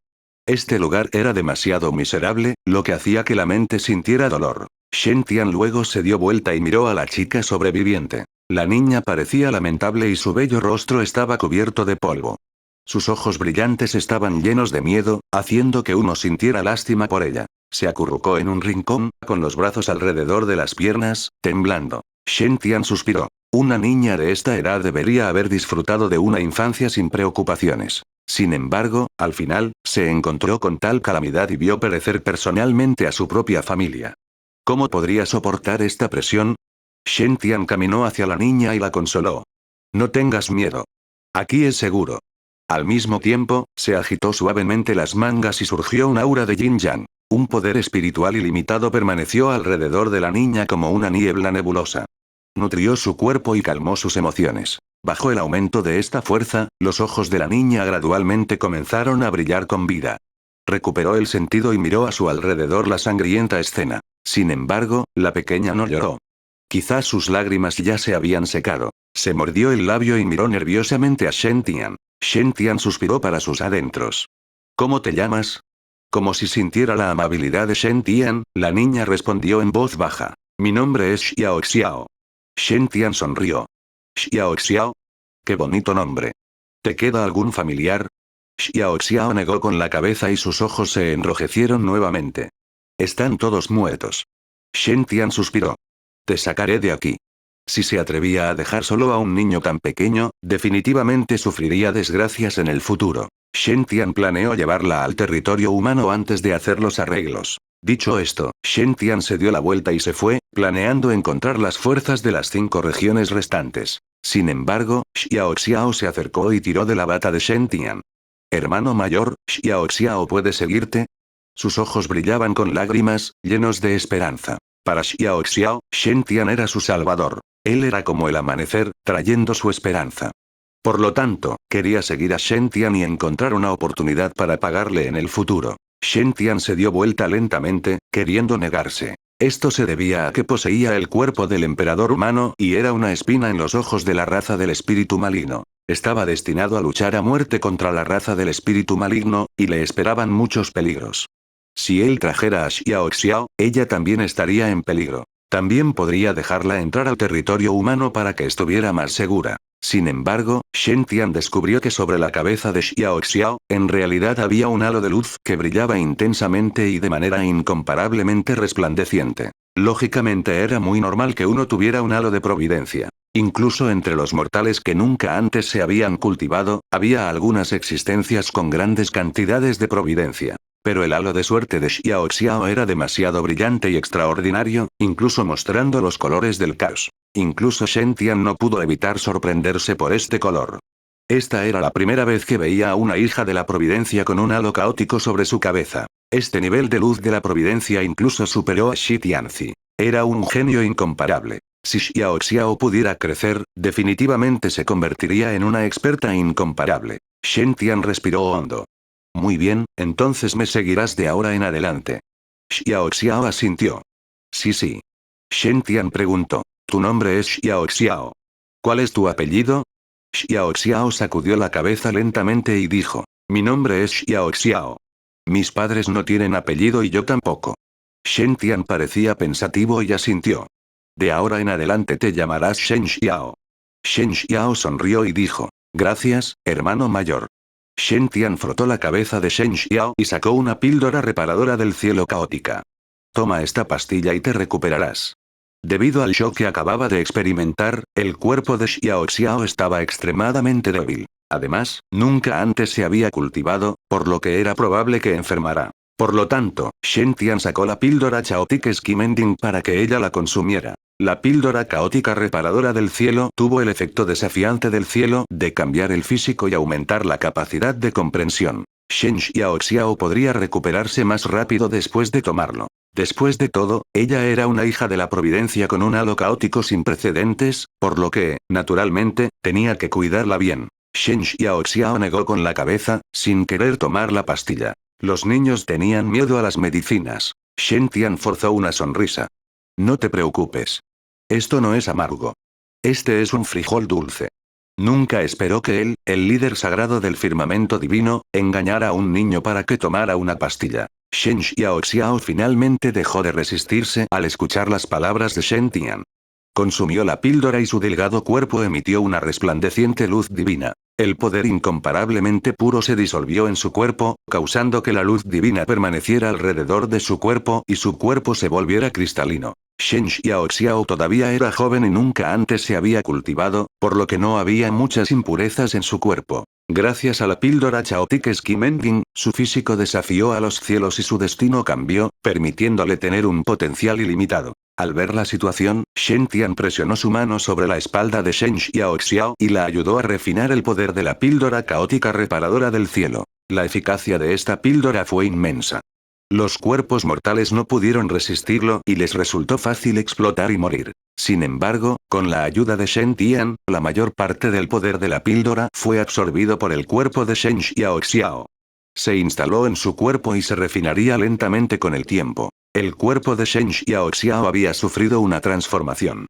Este lugar era demasiado miserable, lo que hacía que la mente sintiera dolor. Shen Tian luego se dio vuelta y miró a la chica sobreviviente. La niña parecía lamentable y su bello rostro estaba cubierto de polvo. Sus ojos brillantes estaban llenos de miedo, haciendo que uno sintiera lástima por ella. Se acurrucó en un rincón, con los brazos alrededor de las piernas, temblando. Shen Tian suspiró. Una niña de esta edad debería haber disfrutado de una infancia sin preocupaciones. Sin embargo, al final, se encontró con tal calamidad y vio perecer personalmente a su propia familia. ¿Cómo podría soportar esta presión? Shen Tian caminó hacia la niña y la consoló. No tengas miedo. Aquí es seguro. Al mismo tiempo, se agitó suavemente las mangas y surgió un aura de yin yang. Un poder espiritual ilimitado permaneció alrededor de la niña como una niebla nebulosa. Nutrió su cuerpo y calmó sus emociones. Bajo el aumento de esta fuerza, los ojos de la niña gradualmente comenzaron a brillar con vida. Recuperó el sentido y miró a su alrededor la sangrienta escena. Sin embargo, la pequeña no lloró. Quizás sus lágrimas ya se habían secado. Se mordió el labio y miró nerviosamente a Shen Tian. Shen Tian suspiró para sus adentros. ¿Cómo te llamas? Como si sintiera la amabilidad de Shen Tian, la niña respondió en voz baja. Mi nombre es Xiao Xiao. Shen Tian sonrió. Xiao Xiao. Qué bonito nombre. ¿Te queda algún familiar? Xiao Xiao negó con la cabeza y sus ojos se enrojecieron nuevamente. Están todos muertos. Shen Tian suspiró. Te sacaré de aquí. Si se atrevía a dejar solo a un niño tan pequeño, definitivamente sufriría desgracias en el futuro. Shen Tian planeó llevarla al territorio humano antes de hacer los arreglos. Dicho esto, Shen Tian se dio la vuelta y se fue, planeando encontrar las fuerzas de las 5 regiones restantes. Sin embargo, Xiao Xiao se acercó y tiró de la bata de Shen Tian. Hermano mayor, Xiao Xiao puede seguirte. Sus ojos brillaban con lágrimas, llenos de esperanza. Para Xiao Xiao, Shen Tian era su salvador. Él era como el amanecer, trayendo su esperanza. Por lo tanto, quería seguir a Shen Tian y encontrar una oportunidad para pagarle en el futuro. Shen Tian se dio vuelta lentamente, queriendo negarse. Esto se debía a que poseía el cuerpo del emperador humano y era una espina en los ojos de la raza del espíritu maligno. Estaba destinado a luchar a muerte contra la raza del espíritu maligno, y le esperaban muchos peligros. Si él trajera a Xiao Xiao, ella también estaría en peligro. También podría dejarla entrar al territorio humano para que estuviera más segura. Sin embargo, Shen Tian descubrió que sobre la cabeza de Xiao Xiao, en realidad había un halo de luz que brillaba intensamente y de manera incomparablemente resplandeciente. Lógicamente era muy normal que uno tuviera un halo de providencia. Incluso entre los mortales que nunca antes se habían cultivado, había algunas existencias con grandes cantidades de providencia. Pero el halo de suerte de Xiao Xiao era demasiado brillante y extraordinario, incluso mostrando los colores del caos. Incluso Shen Tian no pudo evitar sorprenderse por este color. Esta era la primera vez que veía a una hija de la providencia con un halo caótico sobre su cabeza. Este nivel de luz de la providencia incluso superó a Shi Tianzi. Era un genio incomparable. Si Xiao Xiao pudiera crecer, definitivamente se convertiría en una experta incomparable. Shen Tian respiró hondo. Muy bien, entonces me seguirás de ahora en adelante. Xiao Xiao asintió. Sí. Shen Tian preguntó. Tu nombre es Xiao Xiao. ¿Cuál es tu apellido? Xiao Xiao sacudió la cabeza lentamente y dijo. Mi nombre es Xiao Xiao. Mis padres no tienen apellido y yo tampoco. Shen Tian parecía pensativo y asintió. De ahora en adelante te llamarás Shen Xiao. Shen Xiao sonrió y dijo. Gracias, hermano mayor. Shen Tian frotó la cabeza de Shen Xiao y sacó una píldora reparadora del cielo caótica. Toma esta pastilla y te recuperarás. Debido al shock que acababa de experimentar, el cuerpo de Xiao Xiao estaba extremadamente débil. Además, nunca antes se había cultivado, por lo que era probable que enfermara. Por lo tanto, Shen Tian sacó la píldora Chaotic Skimending para que ella la consumiera. La píldora caótica reparadora del cielo tuvo el efecto desafiante del cielo de cambiar el físico y aumentar la capacidad de comprensión. Shen Xiao Xiao podría recuperarse más rápido después de tomarlo. Después de todo, ella era una hija de la providencia con un halo caótico sin precedentes, por lo que, naturalmente, tenía que cuidarla bien. Shen Xiao Xiao negó con la cabeza, sin querer tomar la pastilla. Los niños tenían miedo a las medicinas. Shen Tian forzó una sonrisa. No te preocupes. Esto no es amargo. Este es un frijol dulce. Nunca esperó que él, el líder sagrado del firmamento divino, engañara a un niño para que tomara una pastilla. Shen Xiao Xiao finalmente dejó de resistirse al escuchar las palabras de Shen Tian. Consumió la píldora y su delgado cuerpo emitió una resplandeciente luz divina. El poder incomparablemente puro se disolvió en su cuerpo, causando que la luz divina permaneciera alrededor de su cuerpo y su cuerpo se volviera cristalino. Shen Xiao Xiao todavía era joven y nunca antes se había cultivado, por lo que no había muchas impurezas en su cuerpo. Gracias a la píldora Chaotic Skimending, su físico desafió a los cielos y su destino cambió, permitiéndole tener un potencial ilimitado. Al ver la situación, Shen Tian presionó su mano sobre la espalda de Shen Xiao Xiao y la ayudó a refinar el poder de la píldora caótica reparadora del cielo. La eficacia de esta píldora fue inmensa. Los cuerpos mortales no pudieron resistirlo y les resultó fácil explotar y morir. Sin embargo, con la ayuda de Shen Tian, la mayor parte del poder de la píldora fue absorbido por el cuerpo de Shen Xiaoxiao. Se instaló en su cuerpo y se refinaría lentamente con el tiempo. El cuerpo de Shen Xiaoxiao había sufrido una transformación.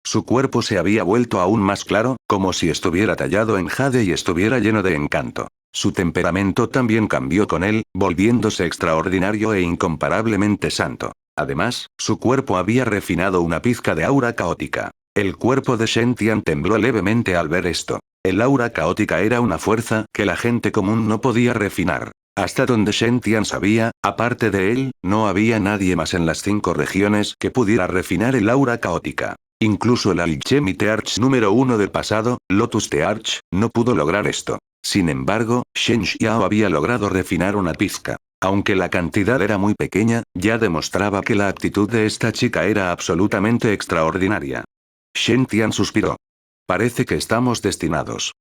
Su cuerpo se había vuelto aún más claro, como si estuviera tallado en jade y estuviera lleno de encanto. Su temperamento también cambió con él, volviéndose extraordinario e incomparablemente santo. Además, su cuerpo había refinado una pizca de aura caótica. El cuerpo de Shen Tian tembló levemente al ver esto. El aura caótica era una fuerza que la gente común no podía refinar. Hasta donde Shen Tian sabía, aparte de él, no había nadie más en las 5 regiones que pudiera refinar el aura caótica. Incluso el Alchemy Arch número 1 del pasado, Lotus Arch, no pudo lograr esto. Sin embargo, Shen Xiao había logrado refinar una pizca. Aunque la cantidad era muy pequeña, ya demostraba que la actitud de esta chica era absolutamente extraordinaria. Shen Tian suspiró. Parece que estamos destinados.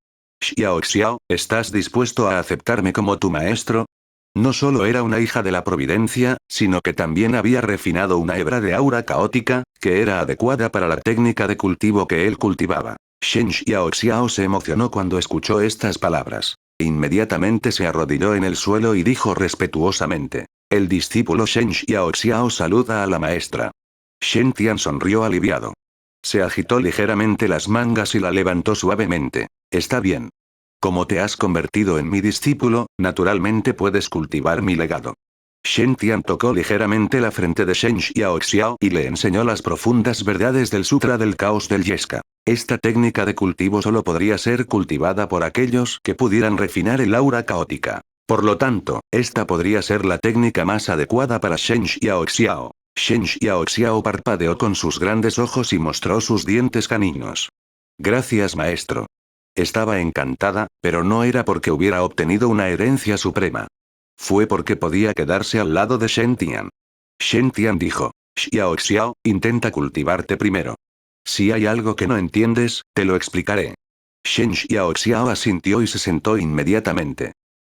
Xiao, ¿estás dispuesto a aceptarme como tu maestro? No solo era una hija de la providencia, sino que también había refinado una hebra de aura caótica, que era adecuada para la técnica de cultivo que él cultivaba. Shen Xiao se emocionó cuando escuchó estas palabras. Inmediatamente se arrodilló en el suelo y dijo respetuosamente: el discípulo Shen Xiao saluda a la maestra. Shen Tian sonrió aliviado. Se agitó ligeramente las mangas y la levantó suavemente. Está bien. Como te has convertido en mi discípulo, naturalmente puedes cultivar mi legado. Shen Tian tocó ligeramente la frente de Shen Xiao y le enseñó las profundas verdades del Sutra del Caos del Yeska. Esta técnica de cultivo solo podría ser cultivada por aquellos que pudieran refinar el aura caótica. Por lo tanto, esta podría ser la técnica más adecuada para Shen Xiao. Shen Xiao parpadeó con sus grandes ojos y mostró sus dientes caninos. Gracias, maestro. Estaba encantada, pero no era porque hubiera obtenido una herencia suprema. Fue porque podía quedarse al lado de Shen Tian. Shen Tian dijo: Xiao, intenta cultivarte primero. Si hay algo que no entiendes, te lo explicaré. Shen Xiao asintió y se sentó inmediatamente.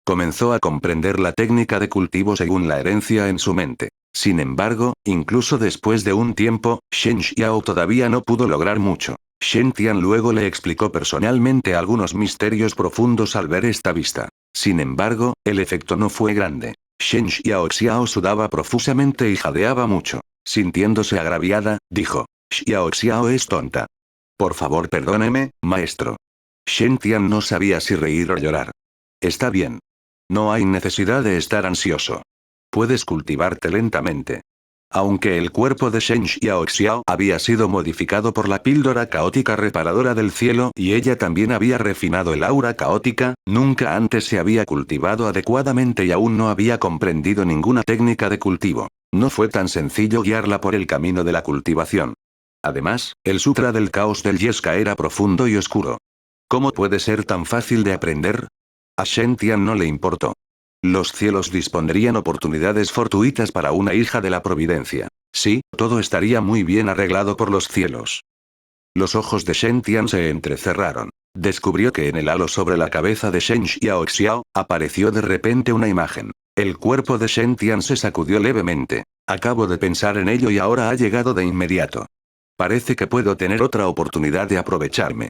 Comenzó a comprender la técnica de cultivo según la herencia en su mente. Sin embargo, incluso después de un tiempo, Shen Xiao todavía no pudo lograr mucho. Shen Tian luego le explicó personalmente algunos misterios profundos al ver esta vista. Sin embargo, el efecto no fue grande. Shen Xiao sudaba profusamente y jadeaba mucho. Sintiéndose agraviada, dijo: Xiao es tonta. Por favor, perdóneme, maestro. Shen Tian no sabía si reír o llorar. Está bien. No hay necesidad de estar ansioso. Puedes cultivarte lentamente. Aunque el cuerpo de Shen Xiao había sido modificado por la píldora caótica reparadora del cielo y ella también había refinado el aura caótica, nunca antes se había cultivado adecuadamente y aún no había comprendido ninguna técnica de cultivo. No fue tan sencillo guiarla por el camino de la cultivación. Además, el Sutra del Caos del Yeska era profundo y oscuro. ¿Cómo puede ser tan fácil de aprender? A Shen Tian no le importó. Los cielos dispondrían oportunidades fortuitas para una hija de la providencia. Sí, todo estaría muy bien arreglado por los cielos. Los ojos de Shen Tian se entrecerraron. Descubrió que en el halo sobre la cabeza de Shen Xiao apareció de repente una imagen. El cuerpo de Shen Tian se sacudió levemente. Acabo de pensar en ello y ahora ha llegado de inmediato. Parece que puedo tener otra oportunidad de aprovecharme.